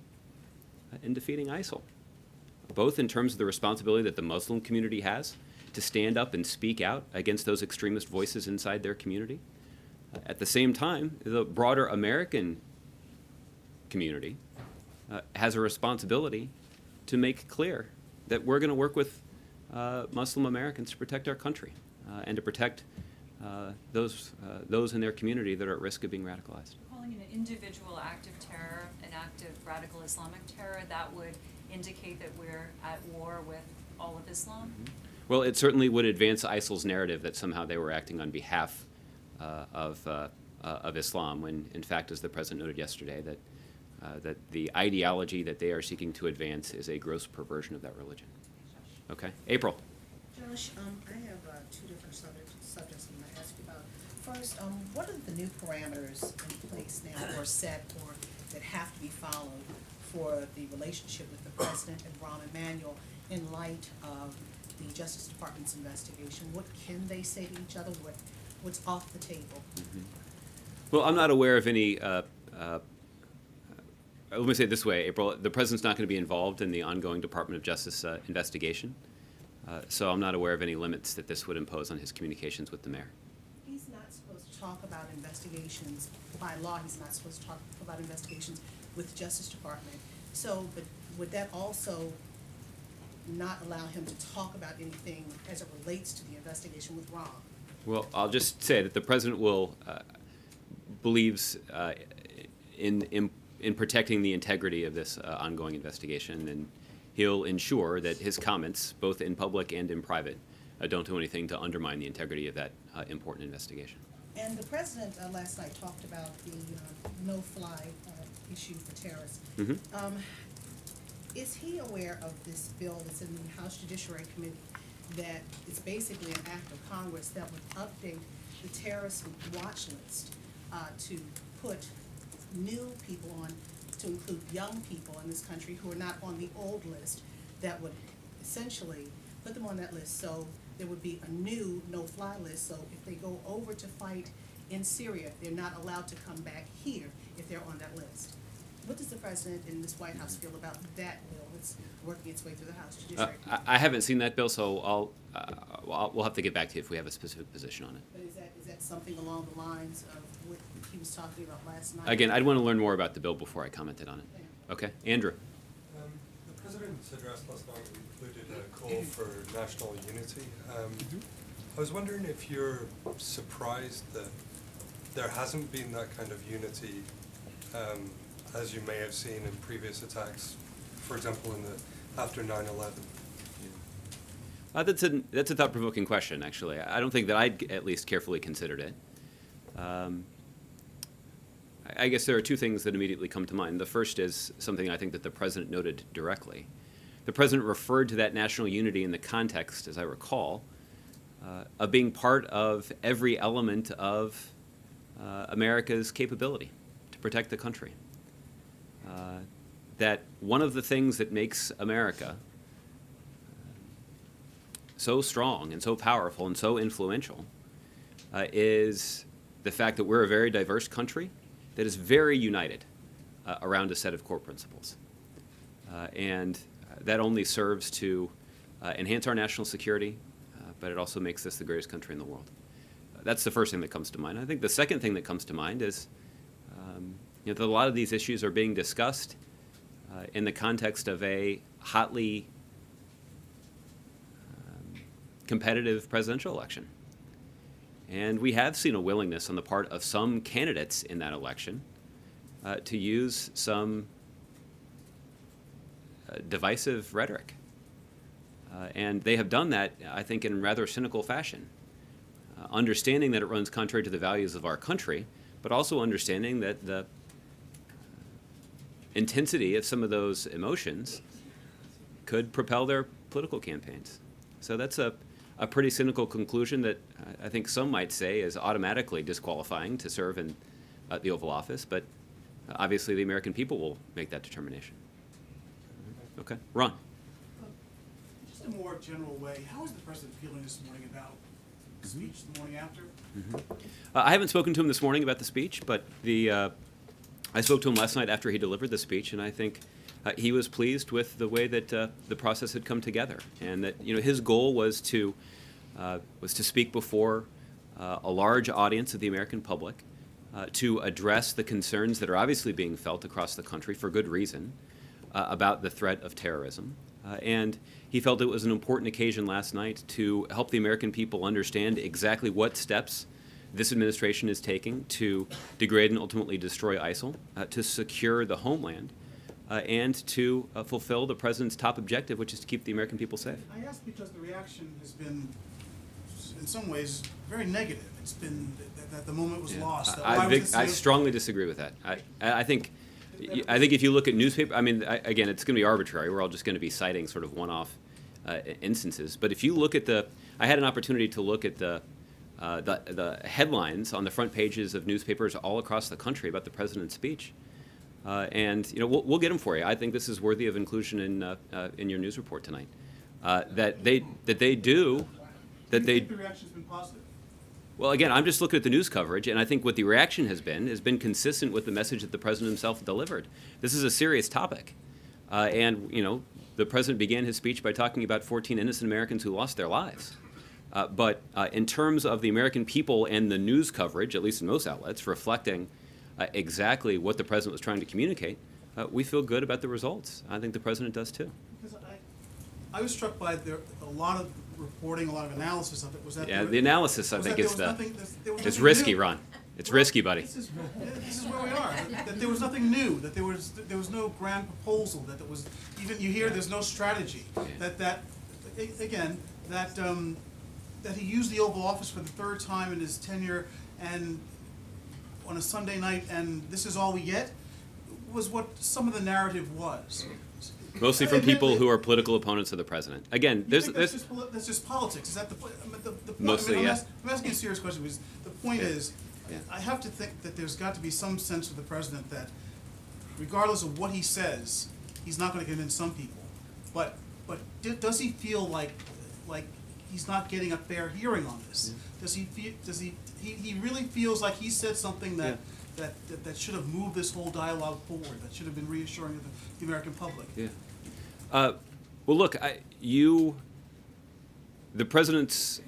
in defeating ISIL, both in terms of the responsibility that the Muslim community has to stand up and speak out against those extremist voices inside their community. At the same time, the broader American community has a responsibility to make clear that we're going to work with Muslim Americans to protect our country and to protect those in their community that are at risk of being radicalized. Calling an individual act of terror an act of radical Islamic terror, that would indicate that we're at war with all of Islam? Mm-hmm. Well, it certainly would advance ISIL's narrative that somehow they were acting on behalf of Islam, when, in fact, as the president noted yesterday, that the ideology that they are seeking to advance is a gross perversion of that religion. Okay, April. Josh, I have 2 different subjects I'm going to ask you about. First, what are the new parameters in place now, or set, or that have to be followed for the relationship with the president and Rahm Emanuel in light of the Justice Department's investigation? What can they say to each other? What's off the table? Mm-hmm. Well, I'm not aware of any. Let me say it this way, April. The president's not going to be involved in the ongoing Department of Justice investigation, so I'm not aware of any limits that this would impose on his communications with the mayor. He's not supposed to talk about investigations. By law, he's not supposed to talk about investigations with the Justice Department. So, but would that also not allow him to talk about anything as it relates to the investigation with Rahm? Well, I'll just say that the president will believes in protecting the integrity of this ongoing investigation, and he'll ensure that his comments, both in public and in private, don't do anything to undermine the integrity of that important investigation. And the president last night talked about the no-fly issue for terrorists. Mm-hmm. Is he aware of this bill that's in the House Judiciary Committee that is basically an act of Congress that would update the terrorist watch list to put new people on, to include young people in this country who are not on the old list, that would essentially put them on that list? So there would be a new no-fly list. So if they go over to fight in Syria, they're not allowed to come back here if they're on that list. What does the president in this White House feel about that bill that's working its way through the House Judiciary Committee? I haven't seen that bill, so we'll have to get back to you if we have a specific position on it. But is that something along the lines of what he was talking about last night? Again, I'd want to learn more about the bill before I commented on it. Okay, Andrew. The president's address last night included a call for national unity. I was wondering if you're surprised that there hasn't been that kind of unity, as you may have seen in previous attacks, for example, after 9/11. That's a thought-provoking question, actually. I don't think that I'd at least carefully considered it. I guess there are 2 things that immediately come to mind. The first is something I think that the president noted directly. The president referred to that national unity in the context, as I recall, of being part of every element of America's capability to protect the country. That one of the things that makes America so strong and so powerful and so influential is the fact that we're a very diverse country that is very united around a set of core principles. And that only serves to enhance our national security, but it also makes this the greatest country in the world. That's the first thing that comes to mind. I think the second thing that comes to mind is that a lot of these issues are being discussed in the context of a hotly competitive presidential election. And we have seen a willingness on the part of some candidates in that election to use some divisive rhetoric. And they have done that, I think, in rather cynical fashion, understanding that it runs contrary to the values of our country, but also understanding that the intensity of some of those emotions could propel their political campaigns. So that's a pretty cynical conclusion that I think some might say is automatically disqualifying to serve in the Oval Office, but obviously the American people will make that determination. Okay, Ron. Just in a more general way, how is the president feeling this morning about the speech the morning after? I haven't spoken to him this morning about the speech, but I spoke to him last night after he delivered the speech, and I think he was pleased with the way that the process had come together, and that his goal was to speak before a large audience of the American public, to address the concerns that are obviously being felt across the country for good reason about the threat of terrorism. And he felt it was an important occasion last night to help the American people understand exactly what steps this administration is taking to degrade and ultimately destroy ISIL, to secure the homeland, and to fulfill the president's top objective, which is to keep the American people safe. I ask because the reaction has been, in some ways, very negative. It's been that the moment was lost. I strongly disagree with that. I think if you look at newspaper, again, it's going to be arbitrary. We're all just going to be citing sort of one-off instances. But if you look at I had an opportunity to look at the headlines on the front pages of newspapers all across the country about the president's speech, and we'll get them for you. I think this is worthy of inclusion in your news report tonight. Do you think the reaction's been positive? Well, again, I'm just looking at the news coverage, and I think what the reaction has been consistent with the message that the president himself delivered. This is a serious topic, and the president began his speech by talking about 14 innocent Americans who lost their lives. But in terms of the American people and the news coverage, at least in most outlets, reflecting exactly what the president was trying to communicate, we feel good about the results. I think the president does too. Because I was struck by a lot of reporting, a lot of analysis of it. Was that the analysis, I think, is risky, Ron. It's risky, buddy. This is where we are. That there was nothing new. That there was no grand proposal. That there was even you hear there's no strategy. That he used the Oval Office for the third time in his tenure, and on a Sunday night, and this is all we get, was what some of the narrative was. Mostly from people who are political opponents of the president. Again, that's just politics. Is that the point? The point. Mostly, yeah. I'm asking a serious question. Because the point is, I have to think that there's got to be some sense of the president that, regardless of what he says, he's not going to convince some people. But does he feel like he's not getting a fair hearing on this? He really feels like he said something that should have moved this whole dialogue forward, that should have been reassuring to the American public? Yeah. Well, look, the president's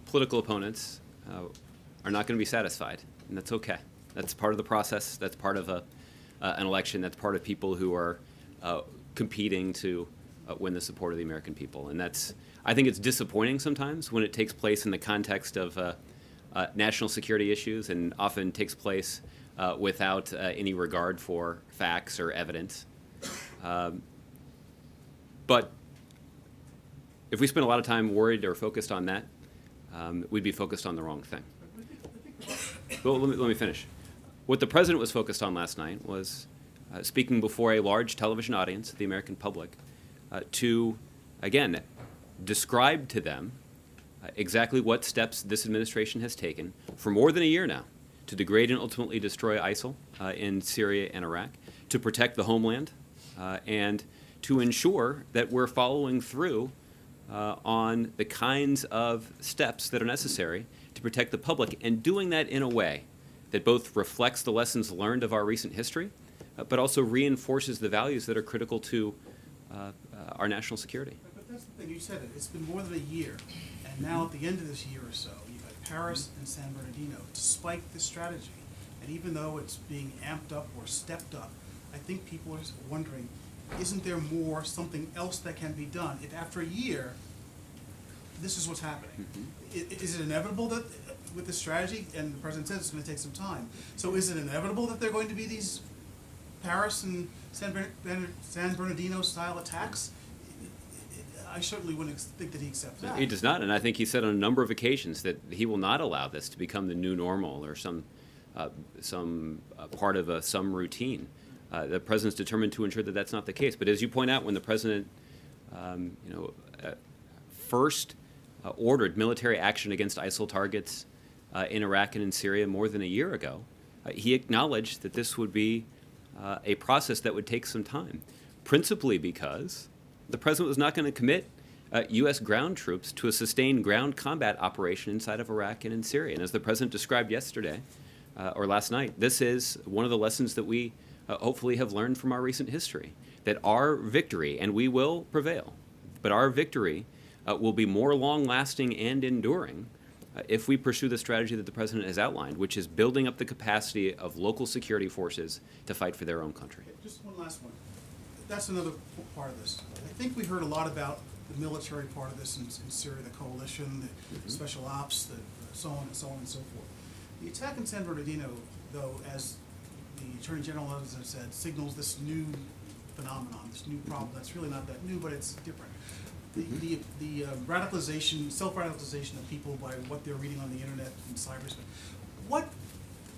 political opponents are not going to be satisfied, and that's okay. That's part of the process. That's part of an election. That's part of people who are competing to win the support of the American people. And I think it's disappointing sometimes when it takes place in the context of national security issues, and often takes place without any regard for facts or evidence. But if we spend a lot of time worried or focused on that, we'd be focused on the wrong thing. Well, let me finish. What the president was focused on last night was speaking before a large television audience of the American public to, again, describe to them exactly what steps this administration has taken for more than a year now to degrade and ultimately destroy ISIL in Syria and Iraq, to protect the homeland, and to ensure that we're following through on the kinds of steps that are necessary to protect the public, and doing that in a way that both reflects the lessons learned of our recent history, but also reinforces the values that are critical to our national security. But that's the thing, you said it. It's been more than a year, and now at the end of this year or so, you've had Paris and San Bernardino, despite this strategy. And even though it's being amped up or stepped up, I think people are wondering, isn't there more, something else that can be done? If after a year, this is what's happening. Is it inevitable that with this strategy, and the president says it's going to take some time, so is it inevitable that there are going to be these Paris and San Bernardino style attacks? I certainly wouldn't think that he accepts that. He does not, and I think he said on a number of occasions that he will not allow this to become the new normal or some part of some routine. The president's determined to ensure that that's not the case. But as you point out, when the president, first ordered military action against ISIL targets in Iraq and in Syria more than a year ago, he acknowledged that this would be a process that would take some time, principally because the president was not going to commit U.S. ground troops to a sustained ground combat operation inside of Iraq and in Syria. And as the president described yesterday, or last night, this is one of the lessons that we hopefully have learned from our recent history, that our victory, and we will prevail, but our victory will be more long-lasting and enduring if we pursue the strategy that the president has outlined, which is building up the capacity of local security forces to fight for their own country. Okay, just one last one. That's another part of this. I think we heard a lot about the military part of this in Syria, the coalition, the special ops, so on and so on and so forth. The attack in San Bernardino, though, as the Attorney General has said, signals this new phenomenon, this new problem that's really not that new, but it's different. The radicalization, self-radicalization of people by what they're reading on the internet and cyberspace.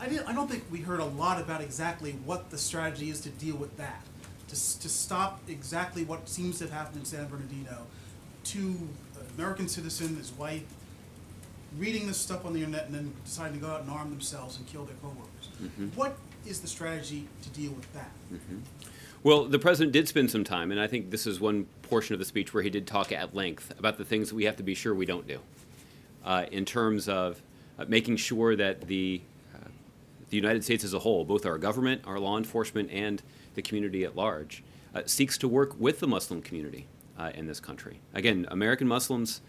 I don't think we heard a lot about exactly what the strategy is to deal with that, to stop exactly what seems to have happened in San Bernardino to an American citizen, his wife, reading this stuff on the internet and then deciding to go out and arm themselves and kill their coworkers. What is the strategy to deal with that? Well, the president did spend some time, and I think this is one portion of the speech where he did talk at length about the things that we have to be sure we don't do in terms of making sure that the United States as a whole, both our government, our law enforcement, and the community at large, seeks to work with the Muslim community in this country. Again, American Muslims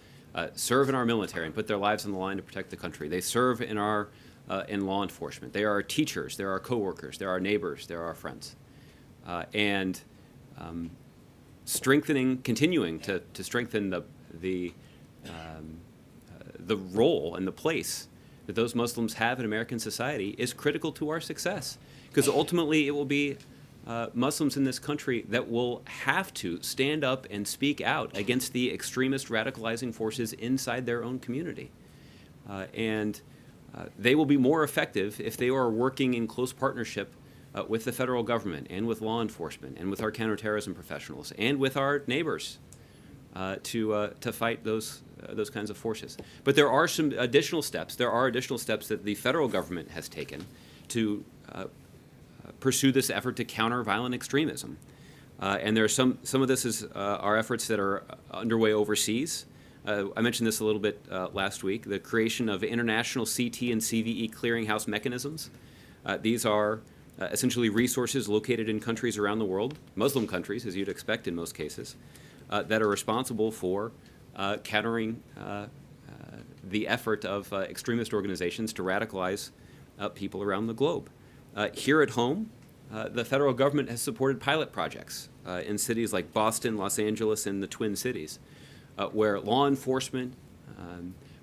serve in our military and put their lives on the line to protect the country. They serve in our in law enforcement. They are our teachers. They're our coworkers. They're our neighbors. They're our friends. And continuing to strengthen the role and the place that those Muslims have in American society is critical to our success, because ultimately it will be Muslims in this country that will have to stand up and speak out against the extremist radicalizing forces inside their own community. And they will be more effective if they are working in close partnership with the federal government and with law enforcement and with our counterterrorism professionals and with our neighbors to fight those kinds of forces. But there are some additional steps. There are additional steps that the federal government has taken to pursue this effort to counter violent extremism. And there are some of this is our efforts that are underway overseas. I mentioned this a little bit last week, the creation of international CT and CVE clearinghouse mechanisms. These are essentially resources located in countries around the world, Muslim countries, as you'd expect in most cases, that are responsible for countering the effort of extremist organizations to radicalize people around the globe. Here at home, the federal government has supported pilot projects in cities like Boston, Los Angeles, and the Twin Cities, where law enforcement,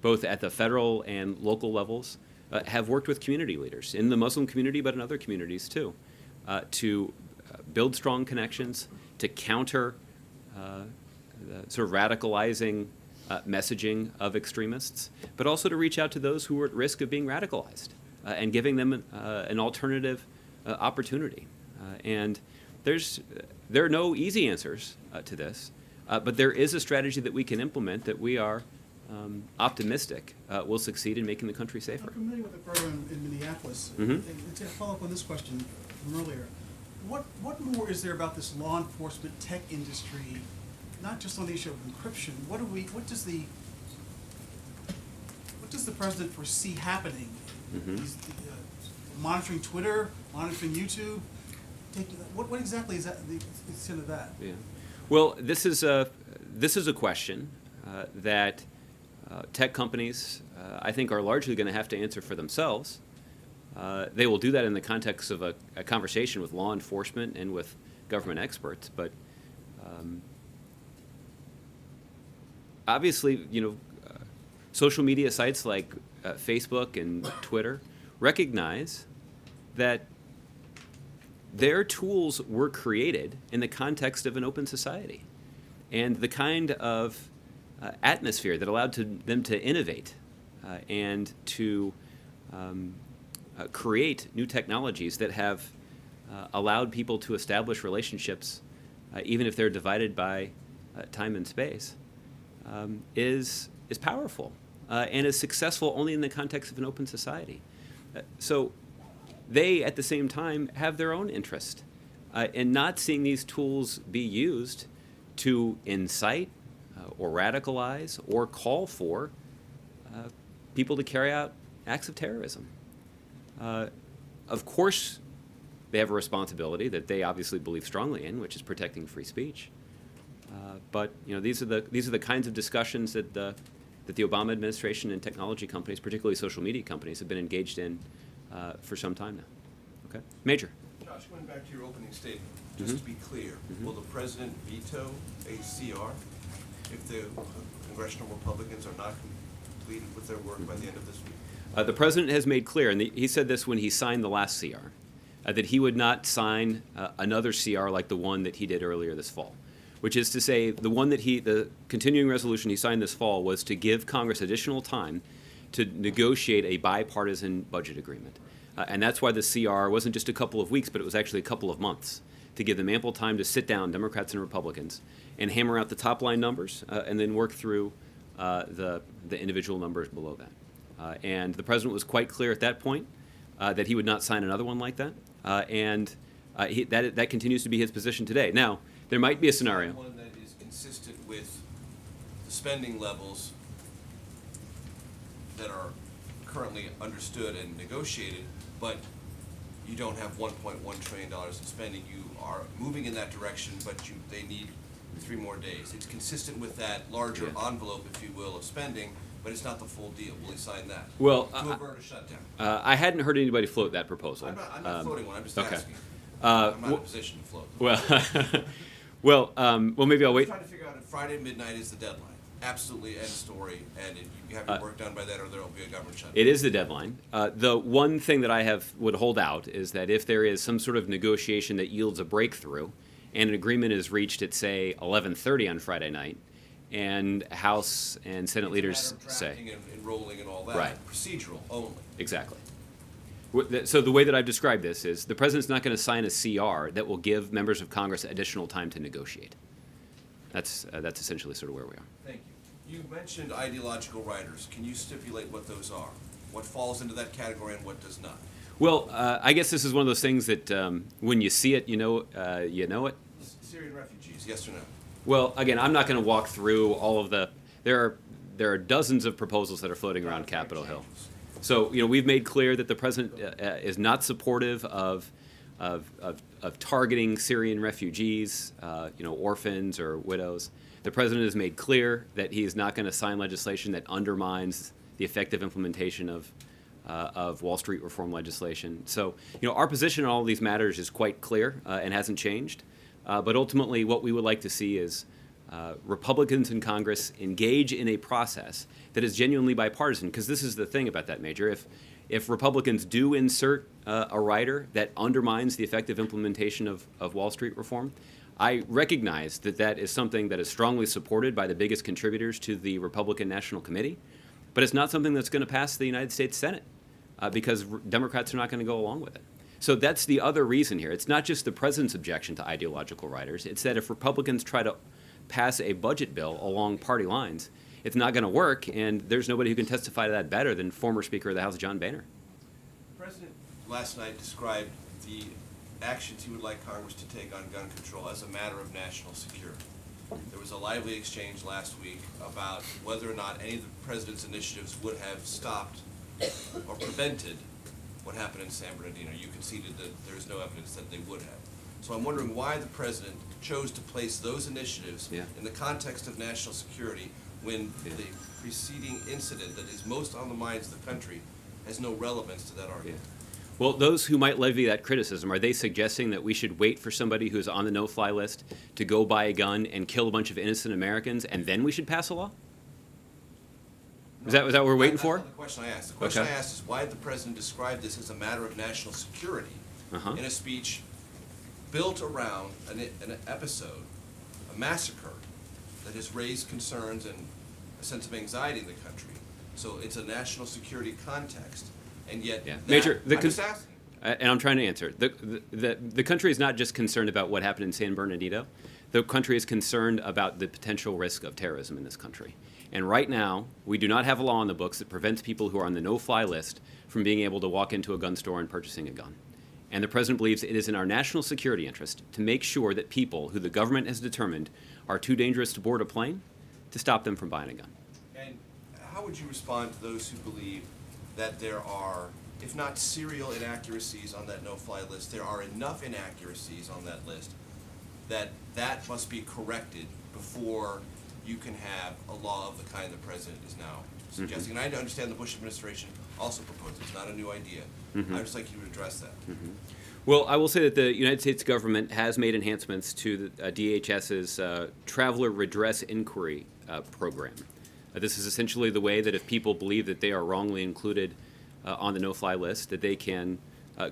both at the federal and local levels, have worked with community leaders in the Muslim community, but in other communities too, to build strong connections, to counter the sort of radicalizing messaging of extremists, but also to reach out to those who are at risk of being radicalized and giving them an alternative opportunity. And there are no easy answers to this, but there is a strategy that we can implement that we are optimistic will succeed in making the country safer. I'm familiar with the program in Minneapolis. And to follow up on this question from earlier, what more is there about this law enforcement tech industry, not just on the issue of encryption? What does the president foresee happening? He's monitoring Twitter, monitoring YouTube. What exactly is that? The extent of that? Yeah. Well, this is a question that tech companies, I think, are largely going to have to answer for themselves. They will do that in the context of a conversation with law enforcement and with government experts. But obviously, social media sites like Facebook and Twitter recognize that their tools were created in the context of an open society. And the kind of atmosphere that allowed them to innovate and to create new technologies that have allowed people to establish relationships, even if they're divided by time and space, is powerful and is successful only in the context of an open society. So they, at the same time, have their own interest in not seeing these tools be used to incite or radicalize or call for people to carry out acts of terrorism. Of course, they have a responsibility that they obviously believe strongly in, which is protecting free speech. But these are the kinds of discussions that the Obama administration and technology companies, particularly social media companies, have been engaged in for some time now. Okay, Major. Josh, going back to your opening statement, just to be clear, will the president veto a CR if the congressional Republicans are not completed with their work by the end of this week? The president has made clear, and he said this when he signed the last CR, that he would not sign another CR like the one that he did earlier this fall, which is to say the continuing resolution he signed this fall was to give Congress additional time to negotiate a bipartisan budget agreement. And that's why the CR wasn't just a couple of weeks, but it was actually a couple of months, to give them ample time to sit down, Democrats and Republicans, and hammer out the top line numbers and then work through the individual numbers below that. And the president was quite clear at that point that he would not sign another one like that. That continues to be his position today. Now, there might be a scenario. One that is consistent with the spending levels that are currently understood and negotiated, but you don't have $1.1 trillion in spending. You are moving in that direction, but they need 3 more days. It's consistent with that larger envelope, if you will, of spending, but it's not the full deal. Will he sign that? Well, to avert a shutdown. I hadn't heard anybody float that proposal. I'm not floating one. I'm just okay. asking. I'm not in a position to float. Well, maybe I'll wait. I'm trying to figure out if Friday midnight is the deadline. Absolutely, end story, and you have your work done by then, or there will be a government shutdown. It is the deadline. The one thing that I would hold out is that if there is some sort of negotiation that yields a breakthrough, and an agreement is reached at, say, 11:30 on Friday night, and House and Senate leaders say, and enrolling and all that, right, procedural only. Exactly. So the way that I've described this is the president's not going to sign a CR that will give members of Congress additional time to negotiate. That's essentially sort of where we are. Thank you. You mentioned ideological writers. Can you stipulate what those are? What falls into that category and what does not? Well, I guess this is one of those things that when you see it, you know it. Syrian refugees, yes or no? Well, again, I'm not going to walk through all of the. There are dozens of proposals that are floating around Capitol Hill. So we've made clear that the president is not supportive of targeting Syrian refugees, orphans or widows. The president has made clear that he is not going to sign legislation that undermines the effective implementation of Wall Street reform legislation. So, our position on all of these matters is quite clear and hasn't changed. But ultimately, what we would like to see is Republicans in Congress engage in a process that is genuinely bipartisan, because this is the thing about that, Major. If Republicans do insert a rider that undermines the effective implementation of Wall Street reform, I recognize that is something that is strongly supported by the biggest contributors to the Republican National Committee, but it's not something that's going to pass the United States Senate because Democrats are not going to go along with it. So that's the other reason here. It's not just the president's objection to ideological riders. It's that if Republicans try to pass a budget bill along party lines, it's not going to work, and there's nobody who can testify to that better than former Speaker of the House, John Boehner. The president last night described the actions he would like Congress to take on gun control as a matter of national security. There was a lively exchange last week about whether or not any of the president's initiatives would have stopped or prevented what happened in San Bernardino. You conceded that there's no evidence that they would have. So I'm wondering why the president chose to place those initiatives in the context of national security when the preceding incident that is most on the minds of the country has no relevance to that argument. Well, those who might levy that criticism, are they suggesting that we should wait for somebody who's on the no-fly list to go buy a gun and kill a bunch of innocent Americans, and then we should pass a law? Is that what we're waiting for? That's not the question I asked. The question I asked is why did the president describe this as a matter of national security in a speech built around an episode, a massacre that has raised concerns and a sense of anxiety in the country. So it's a national security context, and yet Major, I'm just asking. And I'm trying to answer. The country is not just concerned about what happened in San Bernardino. The country is concerned about the potential risk of terrorism in this country. And right now, we do not have a law on the books that prevents people who are on the no-fly list from being able to walk into a gun store and purchasing a gun. And the president believes it is in our national security interest to make sure that people who the government has determined are too dangerous to board a plane to stop them from buying a gun. And how would you respond to those who believe that there are, if not serial inaccuracies on that no-fly list, there are enough inaccuracies on that list that must be corrected before you can have a law of the kind the president is now suggesting? And I understand the Bush administration also proposed it. It's not a new idea. I'd just like you to address that. Well, I will say that the United States government has made enhancements to the DHS's Traveler Redress Inquiry program. This is essentially the way that if people believe that they are wrongly included on the no-fly list, that they can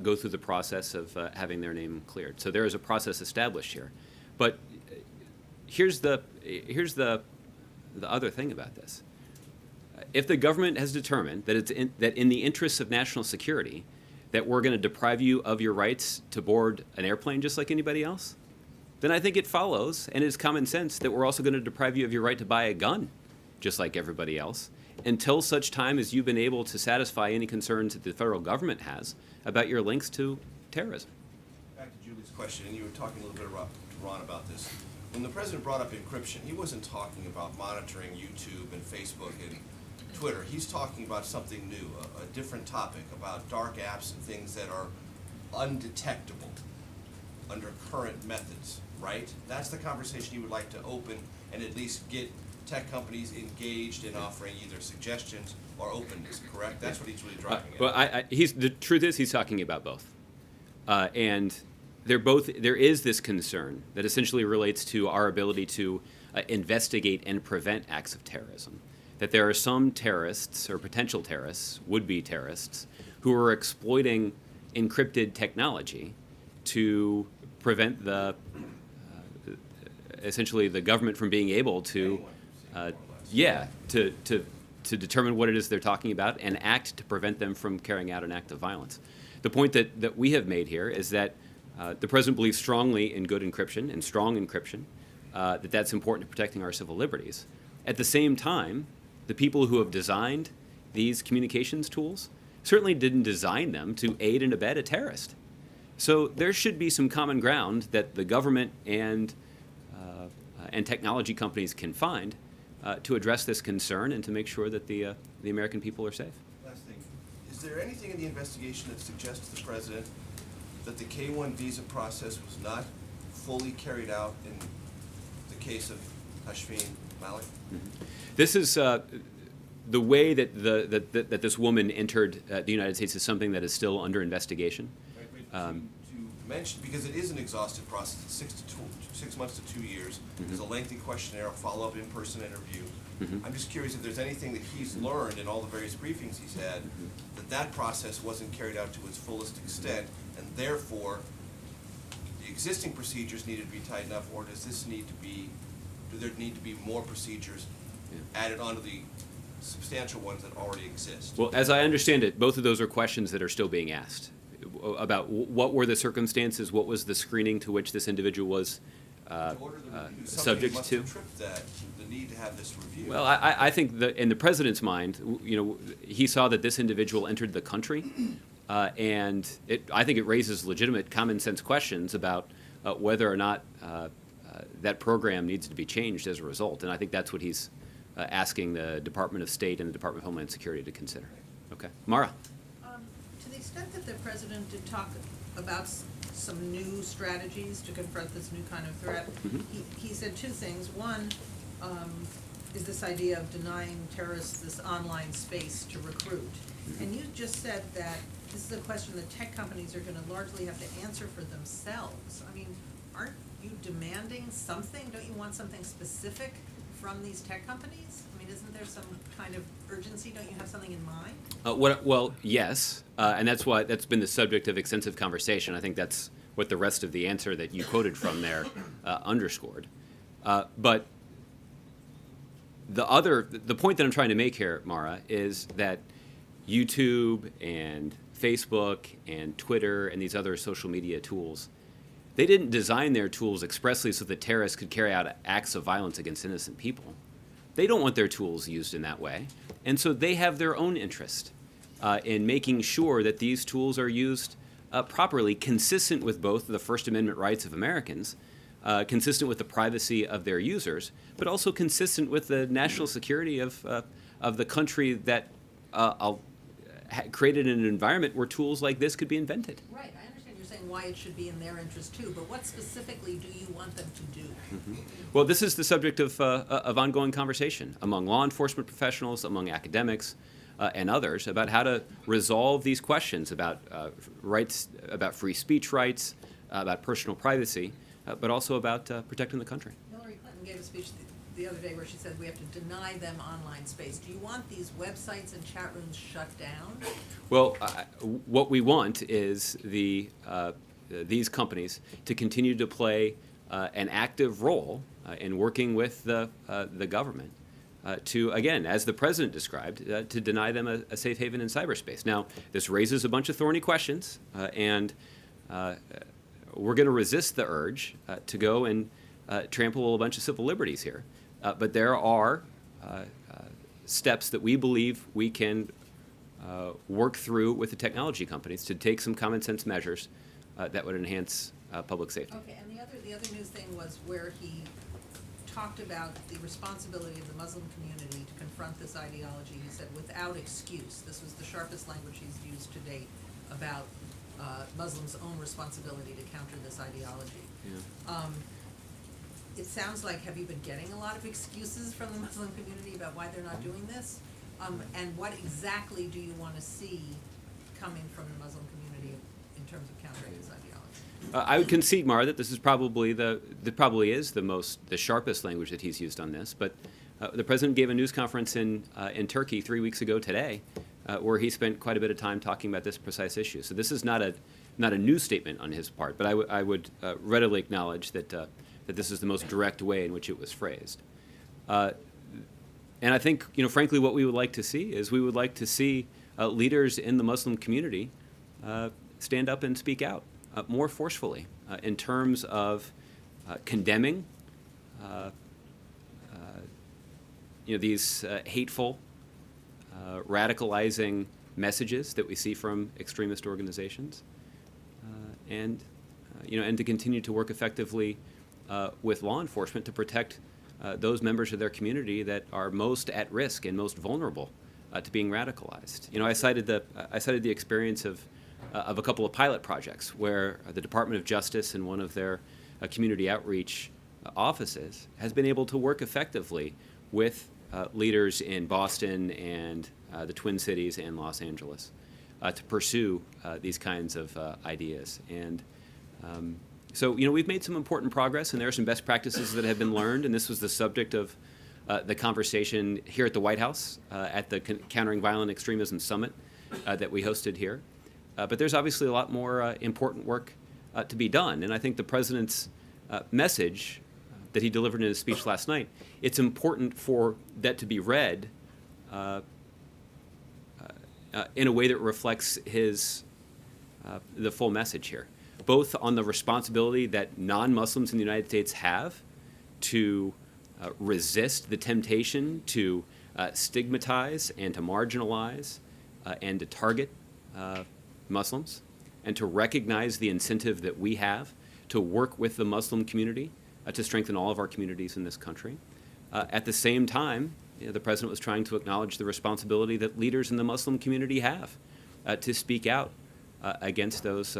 go through the process of having their name cleared. So there is a process established here. But here's the other thing about this. If the government has determined that in the interests of national security, that we're going to deprive you of your rights to board an airplane just like anybody else, then I think it follows, and it's common sense, that we're also going to deprive you of your right to buy a gun just like everybody else, until such time as you've been able to satisfy any concerns that the federal government has about your links to terrorism. Back to Julie's question, and you were talking a little bit to Ron about this. When the president brought up encryption, he wasn't talking about monitoring YouTube and Facebook and Twitter. He's talking about something new, a different topic, about dark apps and things that are undetectable under current methods, right? That's the conversation he would like to open and at least get tech companies engaged in offering either suggestions or openness, correct? That's what he's really driving at. Well, the truth is he's talking about both. And there is this concern that essentially relates to our ability to investigate and prevent acts of terrorism. That there are some terrorists or potential terrorists, would-be terrorists, who are exploiting encrypted technology to prevent essentially the government from being able to, to determine what it is they're talking about and act to prevent them from carrying out an act of violence. The point that we have made here is that the president believes strongly in good encryption and strong encryption, that's important to protecting our civil liberties. At the same time, the people who have designed these communications tools certainly didn't design them to aid and abet a terrorist. So there should be some common ground that the government and technology companies can find to address this concern and to make sure that the American people are safe. Last thing, is there anything in the investigation that suggests to the president that the K-1 visa process was not fully carried out in the case of Hashfin Malik? This is the way that this woman entered the United States is something that is still under investigation. To mention, because it is an exhaustive process, it's 6 months to 2 years. There's a lengthy questionnaire, a follow-up in-person interview. I'm just curious if there's anything that he's learned in all the various briefings he's had that process wasn't carried out to its fullest extent, and therefore the existing procedures needed to be tightened up, or does this need to be, do there need to be more procedures added onto the substantial ones that already exist? Well, as I understand it, both of those are questions that are still being asked about what were the circumstances, what was the screening to which this individual was subject to. The need to have this review. Well, I think that in the president's mind, he saw that this individual entered the country, and I think it raises legitimate common sense questions about whether or not that program needs to be changed as a result. And I think that's what he's asking the Department of State and the Department of Homeland Security to consider. Okay, Mara. To the extent that the president did talk about some new strategies to confront this new kind of threat, he said two things. One, is this idea of denying terrorists this online space to recruit. And you just said that this is a question that tech companies are gonna largely have to answer for themselves. I mean, aren't you demanding something? Don't you want something specific from these tech companies? I mean, isn't there some kind of urgency? Don't you have something in mind? Well, yes, and that's been the subject of extensive conversation. I think that's what the rest of the answer that you quoted from there underscored. But the point that I'm trying to make here, Mara, is that YouTube and Facebook and Twitter and these other social media tools, they didn't design their tools expressly so that terrorists could carry out acts of violence against innocent people. They don't want their tools used in that way. And so they have their own interest in making sure that these tools are used properly, consistent with both the First Amendment rights of Americans, consistent with the privacy of their users, but also consistent with the national security of the country that created an environment where tools like this could be invented. Right, I understand you're saying why it should be in their interest too, but what specifically do you want them to do? Well, this is the subject of ongoing conversation among law enforcement professionals, among academics, and others about how to resolve these questions about rights, about free speech rights, about personal privacy, but also about protecting the country. Hillary Clinton gave a speech the other day where she said we have to deny them online space. Do you want these websites and chat rooms shut down? Well, what we want is these companies to continue to play an active role in working with the government to, again, as the president described, to deny them a safe haven in cyberspace. Now, this raises a bunch of thorny questions, and we're going to resist the urge to go and trample a bunch of civil liberties here. But there are steps that we believe we can work through with the technology companies to take some common sense measures that would enhance public safety. Okay, and the other news thing was where he talked about the responsibility of the Muslim community to confront this ideology. He said, without excuse. This was the sharpest language he's used to date about Muslims' own responsibility to counter this ideology. Yeah. It sounds like, have you been getting a lot of excuses from the Muslim community about why they're not doing this? And what exactly do you want to see coming from the Muslim community in terms of countering this ideology? I would concede, Mara, that this is probably the sharpest language that he's used on this. But the president gave a news conference in Turkey 3 weeks ago today, where he spent quite a bit of time talking about this precise issue. So this is not a new statement on his part, but I would readily acknowledge that this is the most direct way in which it was phrased. And I think, frankly, what we would like to see is we would like to see leaders in the Muslim community stand up and speak out more forcefully in terms of condemning these hateful, radicalizing messages that we see from extremist organizations, and to continue to work effectively with law enforcement to protect those members of their community that are most at risk and most vulnerable to being radicalized. I cited the experience of a couple of pilot projects where the Department of Justice and one of their community outreach offices has been able to work effectively with leaders in Boston and the Twin Cities and Los Angeles to pursue these kinds of ideas. And so, we've made some important progress, and there are some best practices that have been learned, and this was the subject of the conversation here at the White House at the Countering Violent Extremism Summit that we hosted here. But there's obviously a lot more important work to be done, and I think the president's message that he delivered in his speech last night, it's important for that to be read in a way that reflects the full message here, both on the responsibility that non-Muslims in the United States have to resist the temptation to stigmatize and to marginalize and to target Muslims, and to recognize the incentive that we have to work with the Muslim community to strengthen all of our communities in this country. At the same time, the president was trying to acknowledge the responsibility that leaders in the Muslim community have to speak out against those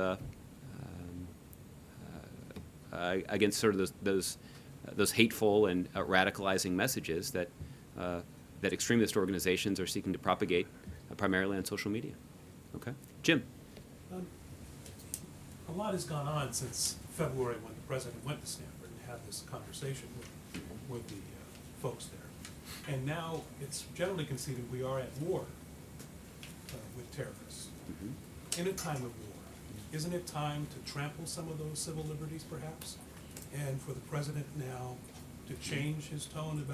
against sort of those hateful and radicalizing messages that that extremist organizations are seeking to propagate primarily on social media. Okay, Jim. A lot has gone on since February when the president went to Stanford and had this conversation with the folks there. And now it's generally conceded we are at war with terrorists. In a time of war, isn't it time to trample some of those civil liberties perhaps? And for the president now to change his tone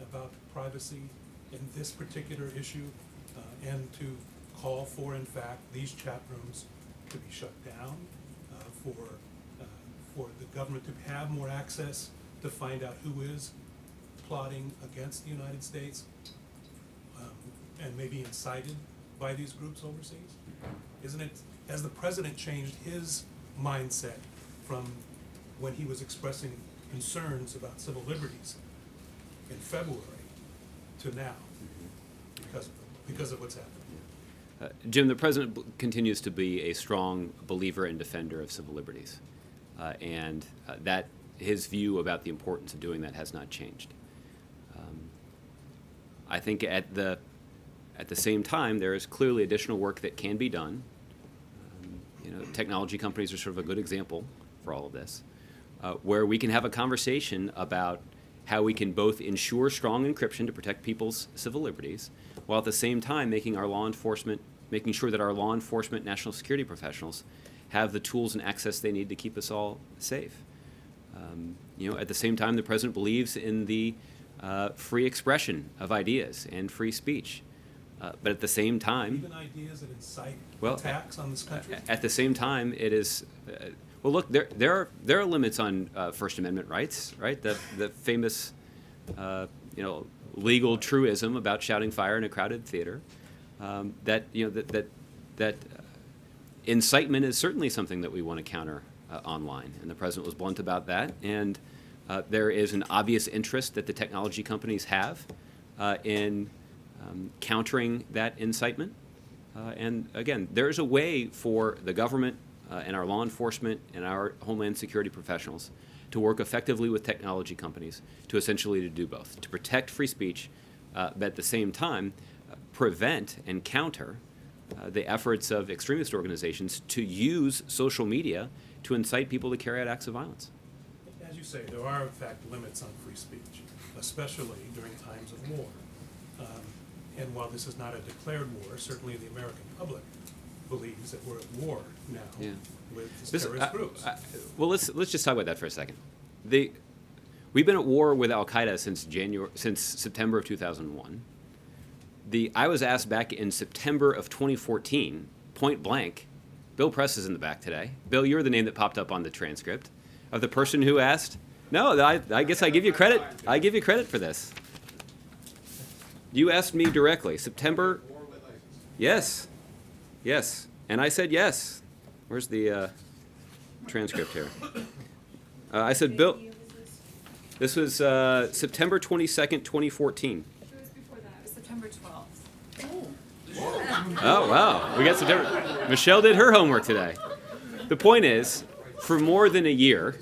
about privacy in this particular issue and to call for, in fact, these chat rooms to be shut down, for the government to have more access to find out who is plotting against the United States and maybe incited by these groups overseas? Isn't it, has the president changed his mindset from when he was expressing concerns about civil liberties in February to now because of what's happened? Jim, the president continues to be a strong believer and defender of civil liberties, and that his view about the importance of doing that has not changed. I think at the same time, there is clearly additional work that can be done. Technology companies are sort of a good example for all of this, where we can have a conversation about how we can both ensure strong encryption to protect people's civil liberties, while at the same time making sure that our law enforcement, national security professionals have the tools and access they need to keep us all safe. At the same time, the president believes in the free expression of ideas and free speech. But at the same time, even ideas that incite attacks on this country. At the same time, it is. Well, look, there are limits on First Amendment rights, right? The famous, legal truism about shouting fire in a crowded theater. That incitement is certainly something that we want to counter online, and the president was blunt about that. And there is an obvious interest that the technology companies have in countering that incitement. And again, there's a way for the government and our law enforcement and our homeland security professionals to work effectively with technology companies to essentially do both, to protect free speech, but at the same time prevent and counter the efforts of extremist organizations to use social media to incite people to carry out acts of violence. As you say, there are in fact limits on free speech, especially during times of war. And while this is not a declared war, certainly the American public believes that we're at war now with terrorist groups. Well, let's just talk about that for a second. We've been at war with Al Qaeda since September of 2001. I was asked back in September of 2014, point blank. Bill Press is in the back today. Bill, you're the name that popped up on the transcript of the person who asked. No, I guess I give you credit. I give you credit for this. You asked me directly, September. Yes, and I said yes. Where's the transcript here? I said, Bill. This was September 22nd, 2014. It was before that. It was September 12th. Oh, wow. We got September. Michelle did her homework today. The point is, for more than a year,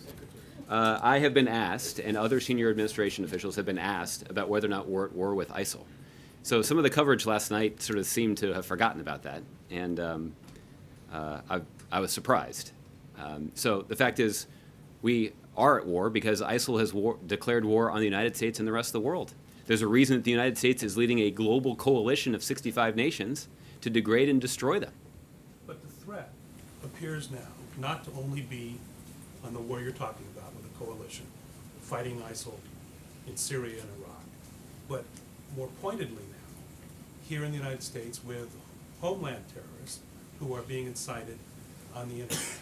I have been asked, and other senior administration officials have been asked, about whether or not we're at war with ISIL. So some of the coverage last night sort of seemed to have forgotten about that, and I was surprised. So the fact is, we are at war because ISIL has declared war on the United States and the rest of the world. There's a reason that the United States is leading a global coalition of 65 nations to degrade and destroy them. But the threat appears now not to only be on the war you're talking about with the coalition, fighting ISIL in Syria and Iraq, but more pointedly now, here in the United States with homeland terrorists who are being incited on the internet.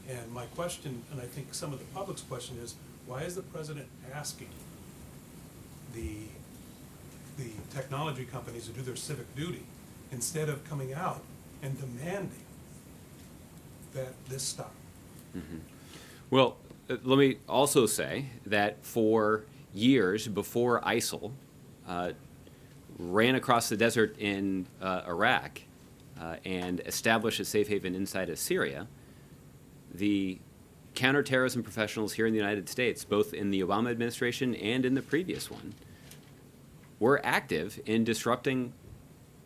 And my question, and I think some of the public's question is, why is the president asking the technology companies to do their civic duty instead of coming out and demanding that this stop? Mm-hmm. Well, let me also say that for years before ISIL ran across the desert in Iraq and established a safe haven inside of Syria, the counterterrorism professionals here in the United States, both in the Obama administration and in the previous one, were active in disrupting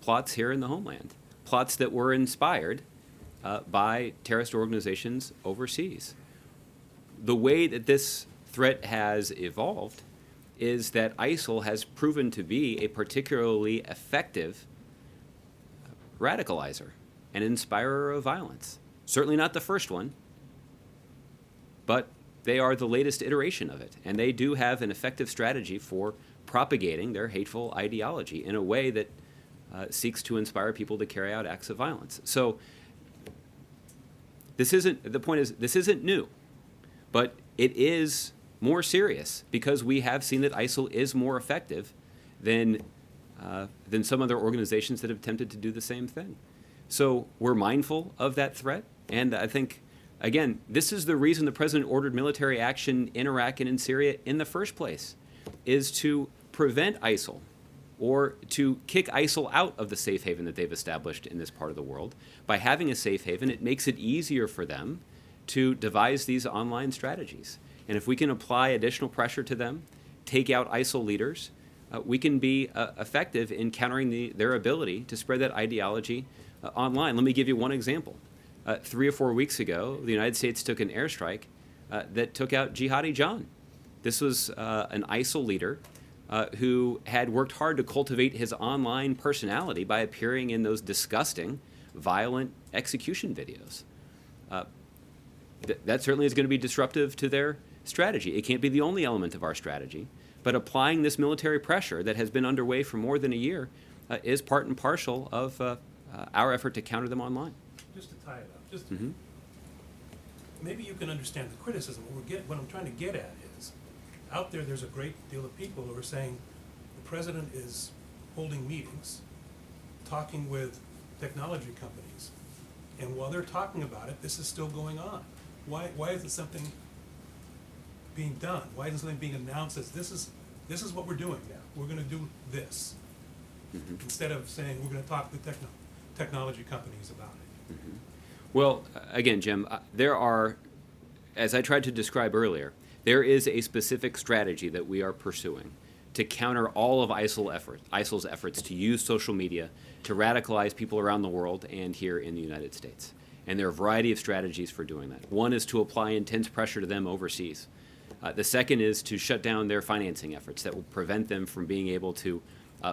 plots here in the homeland, plots that were inspired by terrorist organizations overseas. The way that this threat has evolved is that ISIL has proven to be a particularly effective radicalizer and inspirer of violence. Certainly not the first one, but they are the latest iteration of it, and they do have an effective strategy for propagating their hateful ideology in a way that seeks to inspire people to carry out acts of violence. So the point is, this isn't new, but it is more serious because we have seen that ISIL is more effective than some other organizations that have attempted to do the same thing. So we're mindful of that threat, and I think, again, this is the reason the president ordered military action in Iraq and in Syria in the first place, is to prevent ISIL or to kick ISIL out of the safe haven that they've established in this part of the world. By having a safe haven, it makes it easier for them to devise these online strategies. And if we can apply additional pressure to them, take out ISIL leaders, we can be effective in countering their ability to spread that ideology online. Let me give you one example. 3 or 4 weeks ago, the United States took an airstrike that took out Jihadi John. This was an ISIL leader who had worked hard to cultivate his online personality by appearing in those disgusting, violent execution videos. That certainly is going to be disruptive to their strategy. It can't be the only element of our strategy, but applying this military pressure that has been underway for more than a year is part and parcel of our effort to counter them online. Just to tie it up, maybe you can understand the criticism. What I'm trying to get at is, out there's a great deal of people who are saying the president is holding meetings, talking with technology companies, and while they're talking about it, this is still going on. Why isn't something being done? Why isn't something being announced as this is what we're doing now? We're going to do this, instead of saying we're going to talk to technology companies about it. Well, again, Jim, there are, as I tried to describe earlier, there is a specific strategy that we are pursuing to counter all of ISIL's efforts to use social media to radicalize people around the world and here in the United States. And there are a variety of strategies for doing that. One is to apply intense pressure to them overseas. The second is to shut down their financing efforts that will prevent them from being able to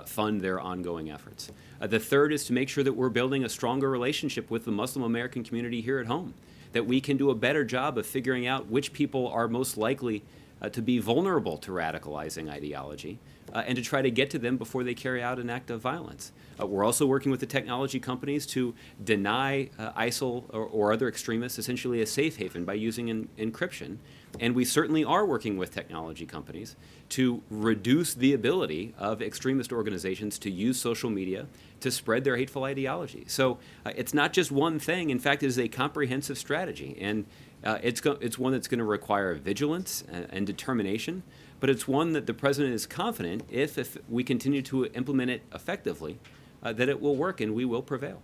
fund their ongoing efforts. The third is to make sure that we're building a stronger relationship with the Muslim American community here at home, that we can do a better job of figuring out which people are most likely to be vulnerable to radicalizing ideology, and to try to get to them before they carry out an act of violence. We're also working with the technology companies to deny ISIL or other extremists essentially a safe haven by using encryption. And we certainly are working with technology companies to reduce the ability of extremist organizations to use social media to spread their hateful ideology. So it's not just one thing. In fact, it is a comprehensive strategy. And it's one that's going to require vigilance and determination, but it's one that the president is confident if we continue to implement it effectively, that it will work and we will prevail.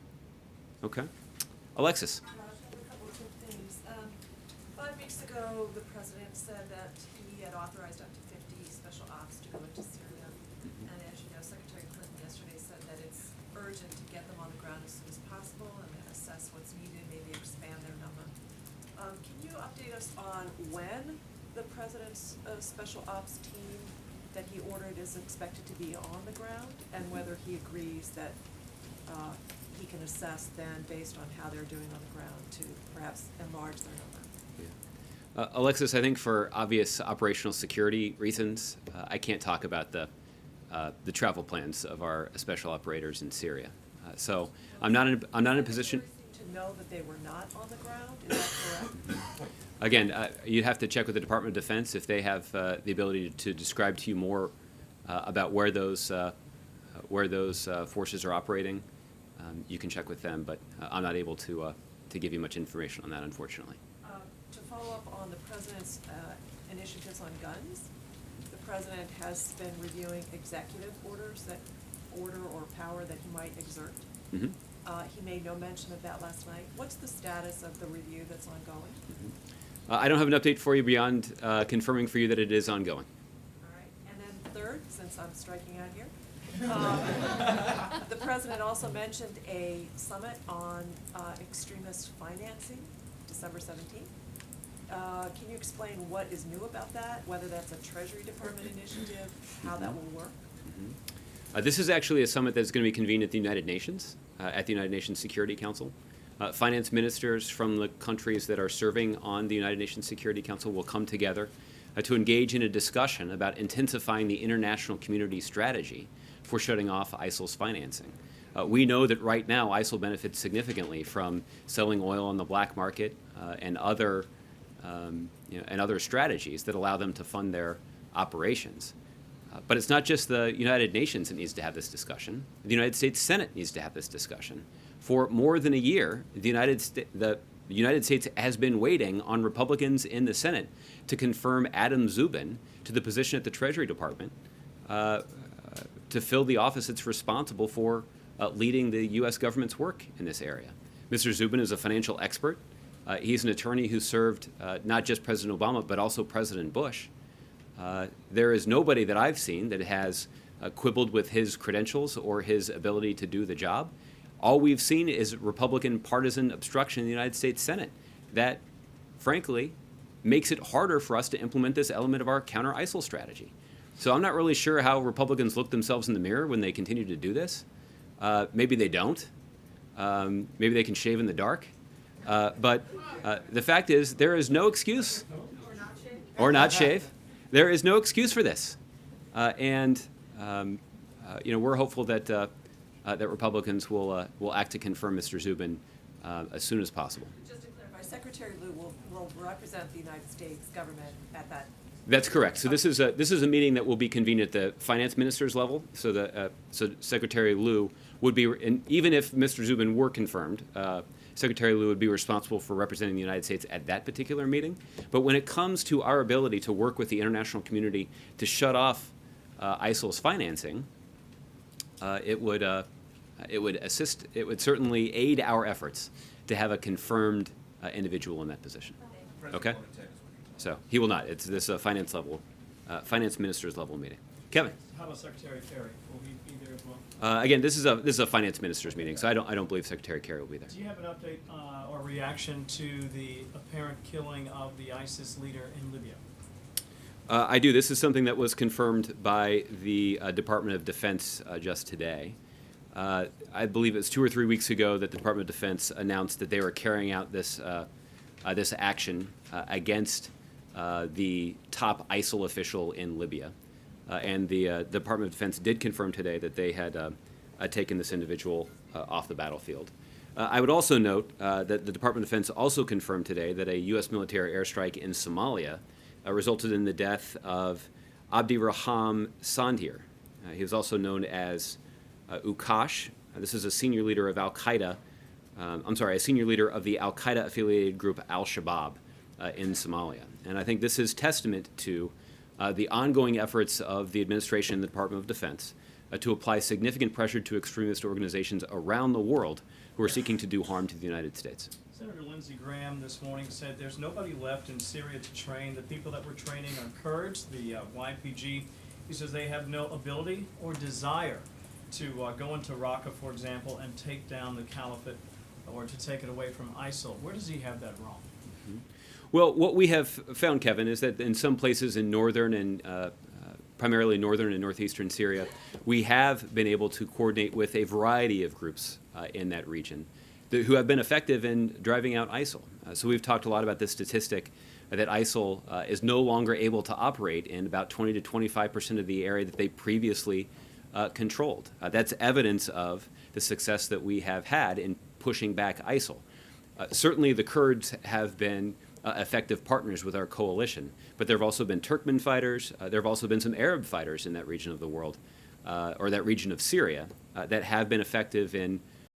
Okay? Alexis. A couple of quick things. 5 weeks ago, the president said that he had authorized up to 50 special ops to go into Syria. And as you know, Secretary Clinton yesterday said that it's urgent to get them on the ground as soon as possible and then assess what's needed, maybe expand their number. Can you update us on when the president's special ops team that he ordered is expected to be on the ground, and whether he agrees that he can assess then, based on how they're doing on the ground, to perhaps enlarge their number? Alexis, I think for obvious operational security reasons, I can't talk about the travel plans of our special operators in Syria. So I'm not in a position To know that they were not on the ground, is that correct? Again, you'd have to check with the Department of Defense if they have the ability to describe to you more about where those forces are operating. You can check with them, but I'm not able to give you much information on that, unfortunately. To follow up on the president's initiatives on guns, the president has been reviewing executive orders that order or power that he might exert. Mm-hmm. He made no mention of that last night. What's the status of the review that's ongoing? Mm-hmm. I don't have an update for you beyond confirming for you that it is ongoing. All right. And then third, since I'm striking out here, The president also mentioned a summit on extremist financing, December 17th. Can you explain what is new about that, whether that's a Treasury Department initiative, how that will work? This is actually a summit that's going to be convened at the United Nations, at the United Nations Security Council. Finance ministers from the countries that are serving on the United Nations Security Council will come together to engage in a discussion about intensifying the international community strategy for shutting off ISIL's financing. We know that right now ISIL benefits significantly from selling oil on the black market and other strategies that allow them to fund their operations. But it's not just the United Nations that needs to have this discussion. The United States Senate needs to have this discussion. For more than a year, the United States has been waiting on Republicans in the Senate to confirm Adam Zubin to the position at the Treasury Department to fill the office that's responsible for leading the U.S. government's work in this area. Mr. Zubin is a financial expert. He's an attorney who served not just President Obama, but also President Bush. There is nobody that I've seen that has quibbled with his credentials or his ability to do the job. All we've seen is Republican partisan obstruction in the United States Senate that, frankly, makes it harder for us to implement this element of our counter-ISIL strategy. So I'm not really sure how Republicans look themselves in the mirror when they continue to do this. Maybe they don't. Maybe they can shave in the dark. But the fact is, there is no excuse. Or not shave. There is no excuse for this. We're hopeful that that Republicans will act to confirm Mr. Zubin as soon as possible. Just to clarify, Secretary Lew will represent the United States government at that. That's correct. So this is a meeting that will be convened at the finance minister's level. So Secretary Lew would be, and even if Mr. Zubin were confirmed, Secretary Lew would be responsible for representing the United States at that particular meeting. But when it comes to our ability to work with the international community to shut off ISIL's financing, it would assist. It would certainly aid our efforts to have a confirmed individual in that position. Okay. So he will not. It's this finance minister's level meeting. Kevin. How about Secretary Kerry? Will he be there as well? Again, this is a finance minister's meeting, so I don't believe Secretary Kerry will be there. Do you have an update or reaction to the apparent killing of the ISIS leader in Libya? I do. This is something that was confirmed by the Department of Defense just today. I believe it's 2 or 3 weeks ago that the Department of Defense announced that they were carrying out this action against the top ISIL official in Libya. And the Department of Defense did confirm today that they had taken this individual off the battlefield. I would also note that the Department of Defense also confirmed today that a U.S. military airstrike in Somalia resulted in the death of Abdiraham Sandhir. He was also known as Ukash. This is a senior leader of Al-Qaeda. A senior leader of the Al-Qaeda affiliated group Al-Shabaab in Somalia. And I think this is testament to the ongoing efforts of the administration and the Department of Defense to apply significant pressure to extremist organizations around the world who are seeking to do harm to the United States. Senator Lindsey Graham this morning said there's nobody left in Syria to train. The people that we're training are Kurds, the YPG. He says they have no ability or desire to go into Raqqa, for example, and take down the caliphate or to take it away from ISIL. Where does he have that wrong? Mm-hmm. Well, what we have found, Kevin, is that in some places in northern and primarily northern and northeastern Syria, we have been able to coordinate with a variety of groups in that region who have been effective in driving out ISIL. So we've talked a lot about this statistic that ISIL is no longer able to operate in about 20 to 25% of the area that they previously controlled. That's evidence of the success that we have had in pushing back ISIL. Certainly the Kurds have been effective partners with our coalition, but there have also been Turkmen fighters, there have also been some Arab fighters in that region of the world, or that region of Syria, that have been effective in